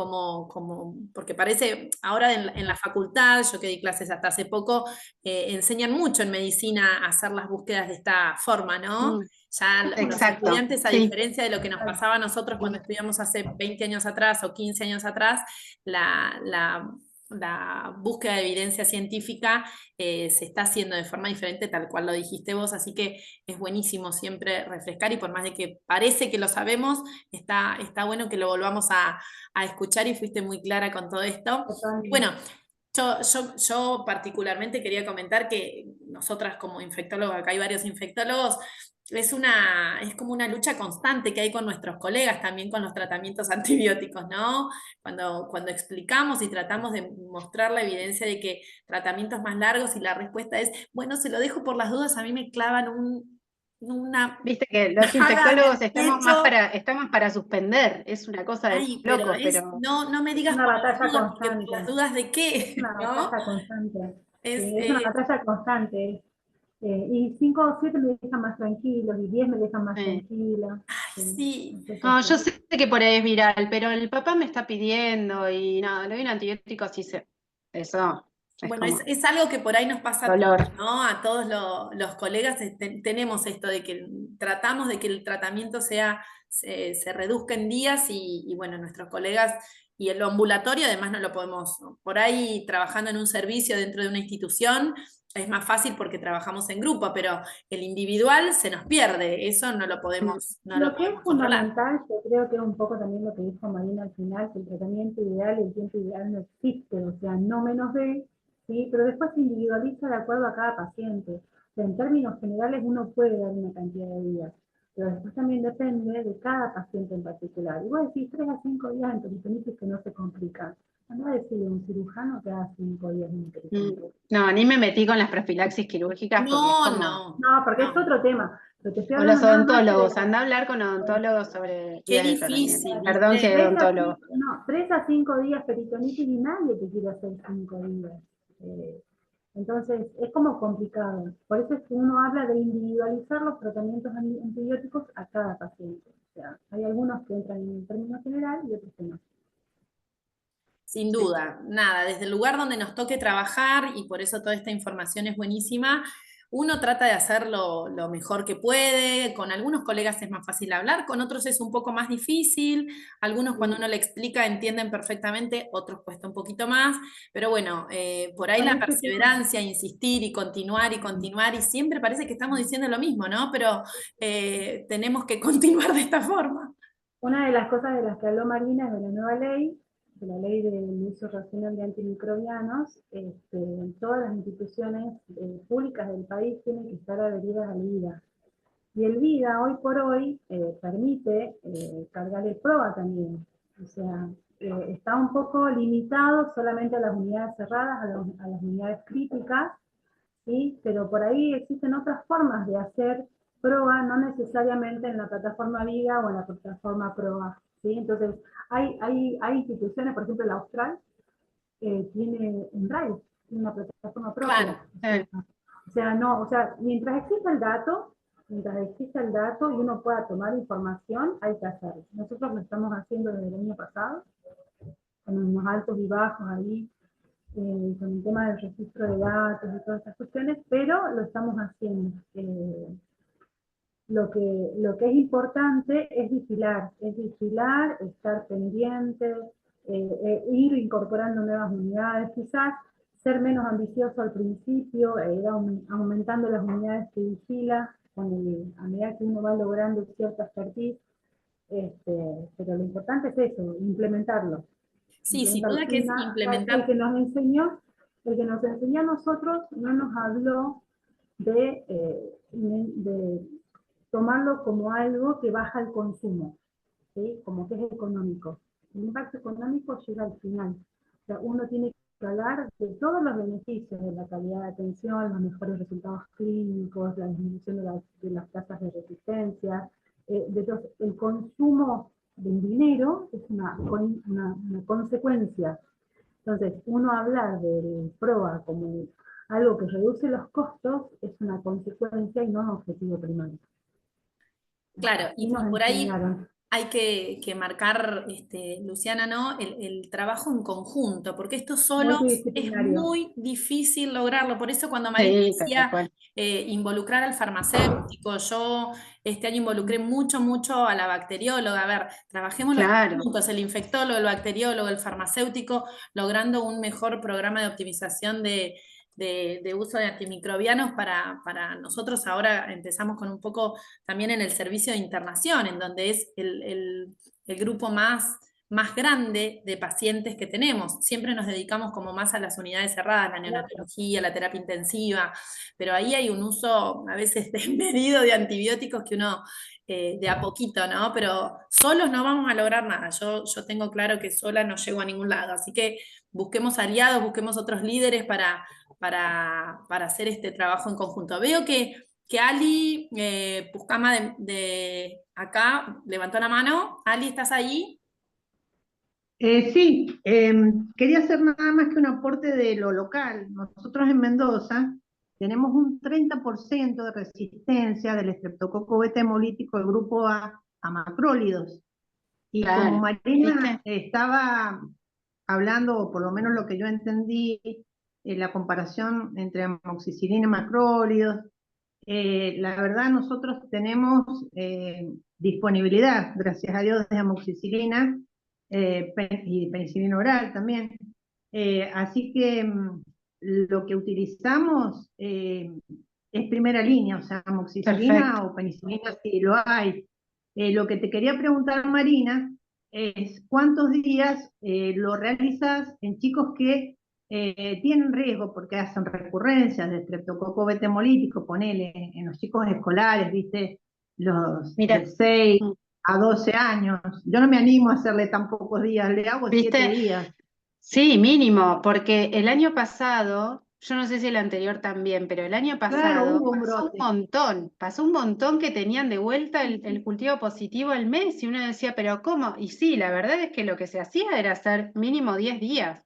porque parece, ahora en la facultad, yo que di clases hasta hace poco, enseñan mucho en medicina a hacer las búsquedas de esta forma, ¿no? Ya los Exacto, estudiantes, a sí. diferencia de lo que nos pasaba a nosotros cuando estudiamos hace 20 años atrás o 15 años atrás, la búsqueda de evidencia científica se está haciendo de forma diferente, tal cual lo dijiste vos, así que es buenísimo siempre refrescar, y por más de que parece que lo sabemos, está bueno que lo volvamos a escuchar, y fuiste muy clara con todo esto. Y bueno, yo particularmente quería comentar que nosotras como infectólogos, acá hay varios infectólogos, es como una lucha constante que hay con nuestros colegas, también con los tratamientos antibióticos, ¿no? Cuando explicamos y tratamos de mostrar la evidencia de que tratamientos más largos, y la respuesta es, bueno, se lo dejo por las dudas, a mí me clavan una Viste que los daga en infectólogos el pecho. estamos para suspender, es una cosa de Ay, pero locos, pero no me Es digas una por las batalla dudas, porque por las constante, dudas de es qué, una ¿no? batalla constante, Es, es una batalla constante. Y 5 o 7 me dejan más tranquilos, y 10 me dejan más tranquila. sí. no, yo sé que por ahí es viral, pero el papá me está pidiendo y nada, le doy un antibiótico, eso es Bueno, como es algo que por ahí nos pasa a dolor. todos, ¿no? A todos los colegas tenemos esto de que tratamos de que el tratamiento se reduzca en días, y bueno, nuestros colegas, y en lo ambulatorio además no lo podemos, por ahí trabajando en un servicio dentro de una institución es más fácil porque trabajamos en grupo, pero el individual se nos pierde, eso no lo podemos Lo que es controlar. fundamental, yo creo que es un poco también lo que dijo Marina al final, que el tratamiento ideal y el tiempo ideal no existe, o sea, no menos de, ¿sí? Pero después se individualiza de acuerdo a cada paciente. O sea, en términos generales uno puede dar una cantidad de días, pero después también depende de cada paciente en particular. Y vos decís 3 a 5 días en peritonitis que no se complican. Anda a decirle a un cirujano que haga 5 días en peritonitis. No, ni me metí con las profilaxis quirúrgicas porque es No, como, no, No, porque es no. otro tema. Pero te estoy o los hablando nada más que de odontólogos, anda a hablar con odontólogos sobre Qué días de tratamiento. difícil, Perdón si ¿viste? hay odontólogos. 3 a 5 días peritonitis y nadie te quiere hacer 5 días. Entonces, es como complicado. Por eso es que uno habla de individualizar los tratamientos antibióticos a cada paciente. O sea, hay algunos que entran en el término general y otros que no. Sin Sí. duda, nada, desde el lugar donde nos toque trabajar, y por eso toda esta información es buenísima, uno trata de hacerlo lo mejor que puede. Con algunos colegas es más fácil hablar, con otros es un poco más difícil, algunos cuando uno le explica entienden perfectamente, otros cuesta un poquito más, pero bueno, por ahí Con la este tema, perseverancia, insistir y continuar, y siempre parece que estamos diciendo lo mismo, ¿no? Pero tenemos que continuar de esta forma. una de las cosas de las que habló Marina es de la nueva ley, de la ley del uso racional de antimicrobianos. Todas las instituciones públicas del país tienen que estar adheridas al VIDA. Y el VIDA hoy por hoy permite cargar el PROA también. O sea, está un poco limitado solamente a las unidades cerradas, a las unidades críticas, ¿sí? Pero por ahí existen otras formas de hacer PROA, no necesariamente en la plataforma VIDA o en la plataforma PROA, ¿sí? Entonces, hay instituciones, por ejemplo, la Austral tiene un Drive, una plataforma propia. Claro. Mientras exista el dato y uno pueda tomar información, hay que hacerlo. Nosotros lo estamos haciendo desde el año pasado, con unos altos y bajos ahí, con el tema del registro de datos y todas esas cuestiones, pero lo estamos haciendo. Lo que es importante es vigilar, estar pendiente, ir incorporando nuevas unidades, quizás ser menos ambicioso al principio, ir aumentando las unidades que vigila a medida que uno va logrando cierta expertise, pero lo importante es eso, implementarlo. Sí, sin duda que es El implementar. que nos enseñó a nosotros no nos habló de tomarlo como algo que baja el consumo, ¿sí? Como que es económico. El impacto económico llega al final. O sea, uno tiene que hablar de todos los beneficios, de la calidad de atención, los mejores resultados clínicos, la disminución de las tasas de resistencia. El consumo del dinero es una consecuencia. Entonces, uno hablar del PROA como algo que reduce los costos es una consecuencia y no un objetivo primario. Claro, Y nos y por ahí enseñaron. hay que marcar, Luciana, ¿no? El trabajo en conjunto, porque esto solo es Multidisciplinario. muy difícil lograrlo. Por eso cuando Marina Sí, tal decía cual. involucrar al farmacéutico, yo este año involucré mucho, mucho a la bacterióloga. A ver, trabajemos Claro, juntos, el infectólogo, el bacteriólogo, el farmacéutico, logrando un mejor programa de optimización de uso de antimicrobianos para nosotros. Ahora empezamos con un poco también en el servicio de internación, en donde es el grupo más grande de pacientes que tenemos. Siempre nos dedicamos como más a las unidades cerradas, la neonatología, la terapia intensiva, pero ahí hay un uso a veces desmedido de antibióticos que uno de a poquito, ¿no? Pero solos no vamos a lograr nada. Yo tengo claro que sola no llego a ningún lado, así que busquemos aliados, busquemos otros líderes para hacer este trabajo en conjunto. Veo que Ali Puscama de acá levantó la mano. Ali, ¿estás ahí? Sí, quería hacer nada más que un aporte de lo local. Nosotros en Mendoza tenemos un 30% de resistencia del estreptococo beta hemolítico del grupo A macrólidos. Y como claro. Marina ¿Viste? estaba hablando, o por lo menos lo que yo entendí, la comparación entre amoxicilina y macrólidos, la verdad nosotros tenemos disponibilidad, gracias a Dios, de amoxicilina y penicilina oral también. Así que lo que utilizamos es primera línea, o sea, Perfecto. amoxicilina o penicilina si lo hay. Lo que te quería preguntar, Marina, es cuántos días lo realizas en chicos que tienen riesgo porque hacen recurrencias de estreptococo beta hemolítico, ponele, en los chicos escolares, viste, los Mira, de 6 a 12 años. Yo no me animo a hacerle tan pocos días, le hago 7 ¿viste? días. Sí, mínimo, porque el año pasado, yo no sé si el anterior también, pero el año Claro, pasado hubo un brote. pasó un montón que tenían de vuelta el cultivo positivo al mes y uno decía, pero ¿cómo? Y sí, la verdad es que lo que se hacía era hacer mínimo 10 días,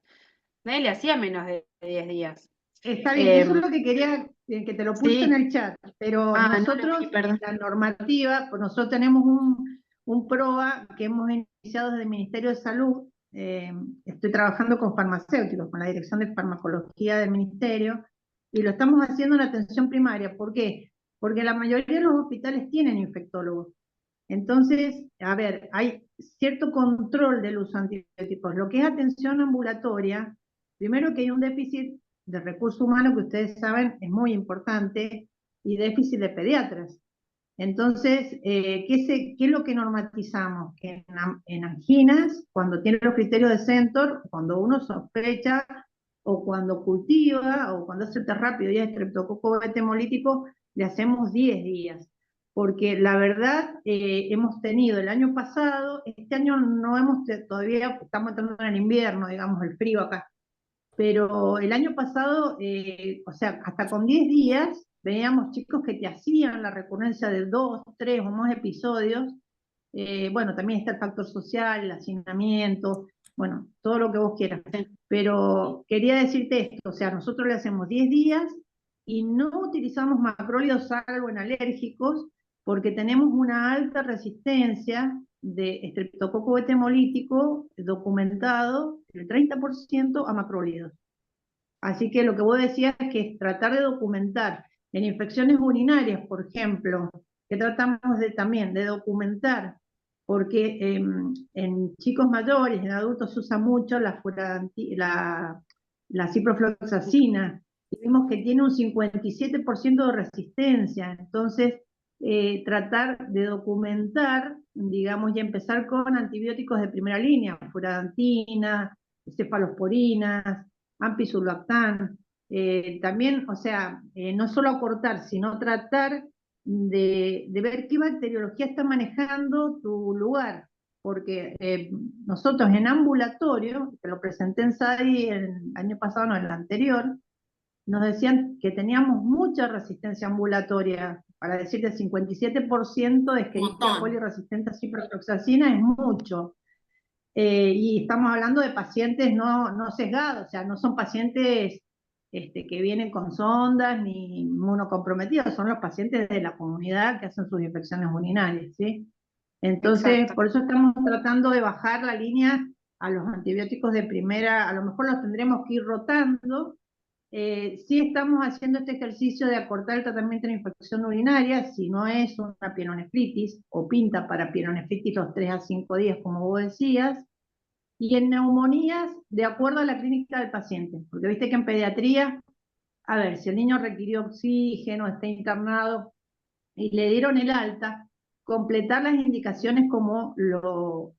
nadie le hacía menos de 10 días. Está bien, eso es Em, lo que quería, que te lo puse en sí, el chat, pero no lo nosotros, vi, perdón. la normativa, pues nosotros tenemos un PROA que hemos iniciado desde el Ministerio de Salud. Estoy trabajando con farmacéuticos, con la Dirección de Farmacología del Ministerio, y lo estamos haciendo en atención primaria. ¿Por qué? Porque la mayoría de los hospitales tienen infectólogos. Entonces, a ver, hay cierto control del uso de antibióticos. Lo que es atención ambulatoria, primero que hay un déficit de recursos humanos que ustedes saben es muy importante y déficit de pediatras. Entonces, ¿qué es lo que normatizamos? Que en anginas, cuando tiene los criterios de Centor, cuando uno sospecha o cuando cultiva o cuando hace el test rápido y es estreptococo beta hemolítico, le hacemos 10 días. Porque la verdad, hemos tenido el año pasado, este año no hemos, todavía estamos entrando en el invierno, digamos, el frío acá, pero el año pasado, o sea, hasta con 10 días, veíamos chicos que te hacían la recurrencia de 2, 3 o más episodios. Bueno, también está el factor social, el hacinamiento, bueno, todo lo que vos quieras. Pero quería decirte esto, o sea, nosotros le hacemos 10 días y no utilizamos macrólidos salvo en alérgicos porque tenemos una alta resistencia de estreptococo beta hemolítico documentado, el 30% a macrólidos. Así que lo que vos decías es que tratar de documentar en infecciones urinarias, por ejemplo, que tratamos también de documentar, porque en chicos mayores, en adultos se usa mucho la ciprofloxacina, y vimos que tiene un 57% de resistencia. Entonces, tratar de documentar, digamos, y empezar con antibióticos de primera línea, furadantina, cefalosporinas, ampisulactán. También, o sea, no solo acortar, sino tratar de ver qué bacteriología está manejando tu lugar, porque nosotros en ambulatorio, que lo presenté en SADI el año pasado, no, el anterior, nos decían que teníamos mucha resistencia ambulatoria, para decir de 57% de Un Escherichia montón. coli resistente a ciprofloxacina es mucho. Y estamos hablando de pacientes no sesgados, o sea, no son pacientes que vienen con sondas ni inmunocomprometidos, son los pacientes de la comunidad que hacen sus infecciones urinarias, ¿sí? Entonces, Exacto. por eso estamos tratando de bajar la línea a los antibióticos de primera, a lo mejor los tendremos que ir rotando. Sí estamos haciendo este ejercicio de acortar el tratamiento de infección urinaria, si no es una pielonefritis, o pinta para pielonefritis los 3 a 5 días, como vos decías, y en neumonías, de acuerdo a la clínica del paciente, porque viste que en pediatría, a ver, si el niño requirió oxígeno, está internado, y le dieron el alta, completar las indicaciones como lo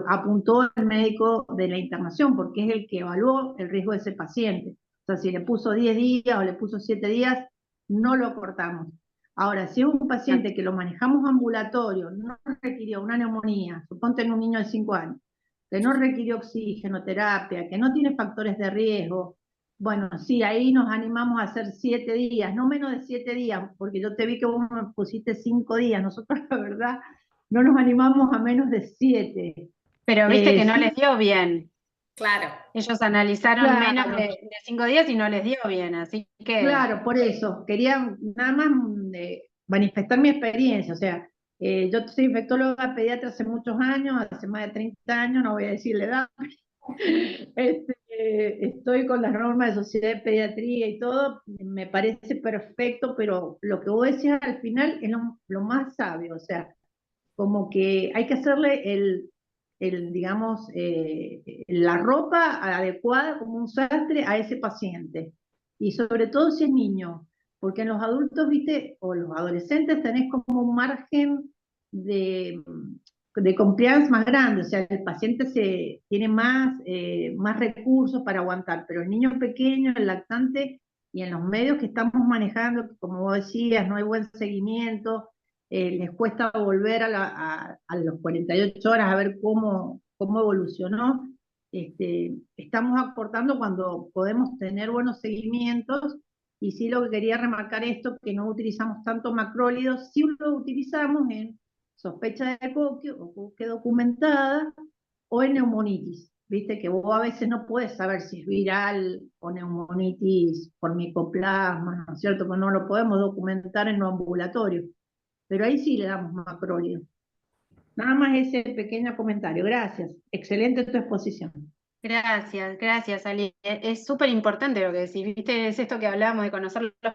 apuntó el médico de la internación, porque es el que evaluó el riesgo de ese paciente. O sea, si le puso 10 días o le puso 7 días, no lo cortamos. Ahora, si es un paciente que lo manejamos ambulatorio, no requirió una neumonía, suponte en un niño de 5 años, que no requirió oxígeno, terapia, que no tiene factores de riesgo, bueno, sí, ahí nos animamos a hacer 7 días, no menos de 7 días, porque yo te vi que vos me pusiste 5 días, nosotros la verdad no nos animamos a menos de 7. Pero viste que no les Sí, dio bien. Claro. Ellos analizaron menos claro, de 5 días y no les dio bien, así que claro, por eso, quería nada más manifestar mi experiencia, o sea, yo soy infectóloga pediatra hace muchos años, hace más de 30 años, no voy a decir la edad, estoy con las normas de sociedad de pediatría y todo, me parece perfecto, pero lo que vos decías al final es lo más sabio, o sea, como que hay que hacerle digamos, la ropa adecuada como un sastre a ese paciente, y sobre todo si es niño, porque en los adultos, viste, o los adolescentes tenés como un margen de, de compliance más grande, o sea, el paciente tiene más recursos para aguantar, pero el niño pequeño, el lactante, y en los medios que estamos manejando, como vos decías, no hay buen seguimiento, les cuesta volver a los 48 horas a ver cómo evolucionó. Estamos aportando cuando podemos tener buenos seguimientos, y sí lo que quería remarcar esto, que no utilizamos tanto macrólidos, sí lo utilizamos en sospecha de coque o coque documentada, o en neumonitis. Viste que vos a veces no puedes saber si es viral o neumonitis por micoplasma, ¿no es cierto? Porque no lo podemos documentar en lo ambulatorio, pero ahí sí le damos macrólido. Nada más ese pequeño comentario. Gracias. Excelente tu exposición. gracias, Ali. Es súper importante lo que decís, viste, es esto que hablábamos de conocer los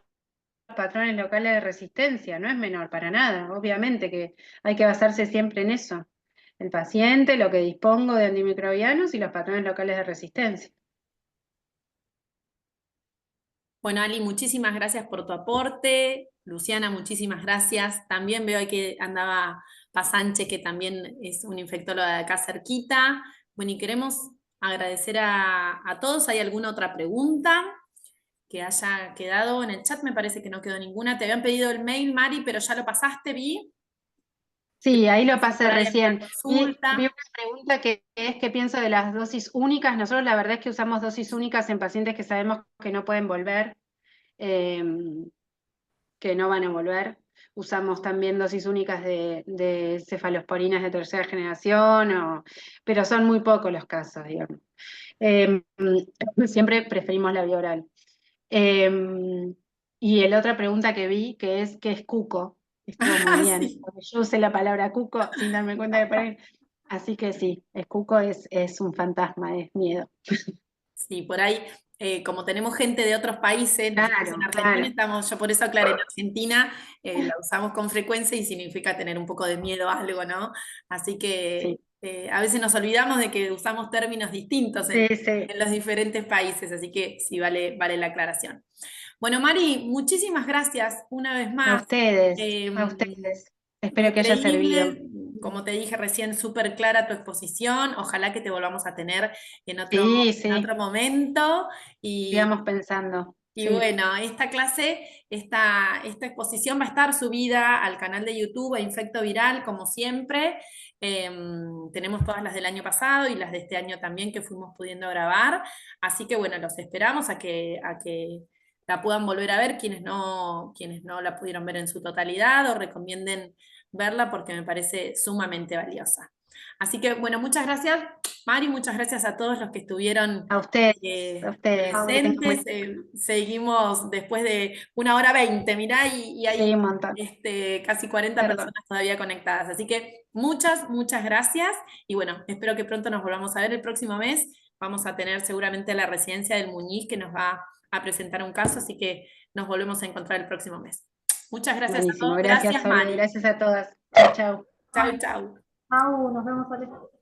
patrones locales de resistencia, no es menor para nada, obviamente que hay que basarse siempre en eso. El paciente, lo que dispongo de antimicrobianos y los patrones locales de resistencia. Bueno, Ali, muchísimas gracias por tu aporte. Luciana, muchísimas gracias. También veo que andaba Pasanche, que también es un infectólogo de acá cerquita. Bueno, y queremos agradecer a todos. ¿Hay alguna otra pregunta que haya quedado en el chat? Me parece que no quedó ninguna. Te habían pedido el mail, Mari, pero ya lo pasaste, vi. Sí, ahí lo pasé Por ahí había recién. una Vi consulta. una pregunta que es qué pienso de las dosis únicas. Nosotros la verdad es que usamos dosis únicas en pacientes que sabemos que no pueden volver, eh, que no van a volver. Usamos también dosis únicas de cefalosporinas de tercera generación, pero son muy pocos los casos, digamos. Eh, Siempre preferimos la vía oral. Y la otra pregunta que vi, que es ¿qué es cuco? Estuvo muy Ah, bien, sí. porque yo usé la palabra cuco sin darme cuenta de por ahí. Así que sí, el cuco es un fantasma, es miedo. Sí, por ahí, como tenemos gente de otros países, nosotros en Claro, Argentina claro. estamos, yo por eso aclaré, en Argentina la usamos con frecuencia y significa tener un poco de miedo a algo, ¿no? Así que Sí, a veces nos olvidamos de que usamos términos distintos sí, sí. en los diferentes países, así que sí, vale la aclaración. Bueno, Mari, muchísimas gracias una vez A más. ustedes, a Em, ustedes. Espero que haya servido. Increíble, como te dije recién, súper clara tu exposición. Ojalá que te volvamos a tener Sí, en sí, otro momento. Y, sigamos pensando. y Sí, bueno, esta clase, esta exposición va a estar subida al canal de YouTube a Infecto Viral, como siempre. Tenemos todas las del año pasado y las de este año también que fuimos pudiendo grabar. Así que bueno, los esperamos a que la puedan volver a ver quienes no la pudieron ver en su totalidad o recomienden verla porque me parece sumamente valiosa. Así que, bueno, muchas gracias, Mari, muchas gracias a todos los que estuvieron A ustedes, a ustedes. presentes. Seguimos después de 1 hora 20, mirá, y Sí, hay un montón. casi 40 Perdón. personas todavía conectadas. Así que muchas, muchas gracias. Y bueno, espero que pronto nos volvamos a ver el próximo mes. Vamos a tener seguramente la residencia del Muñiz que nos va a presentar un caso, así que nos volvemos a encontrar el próximo mes. Muchas gracias Buenísimo, a todos. gracias, Gracias, Sole, Mari. gracias a todas. Chau, chau. Chau, chau. Chau, nos vemos, Ale.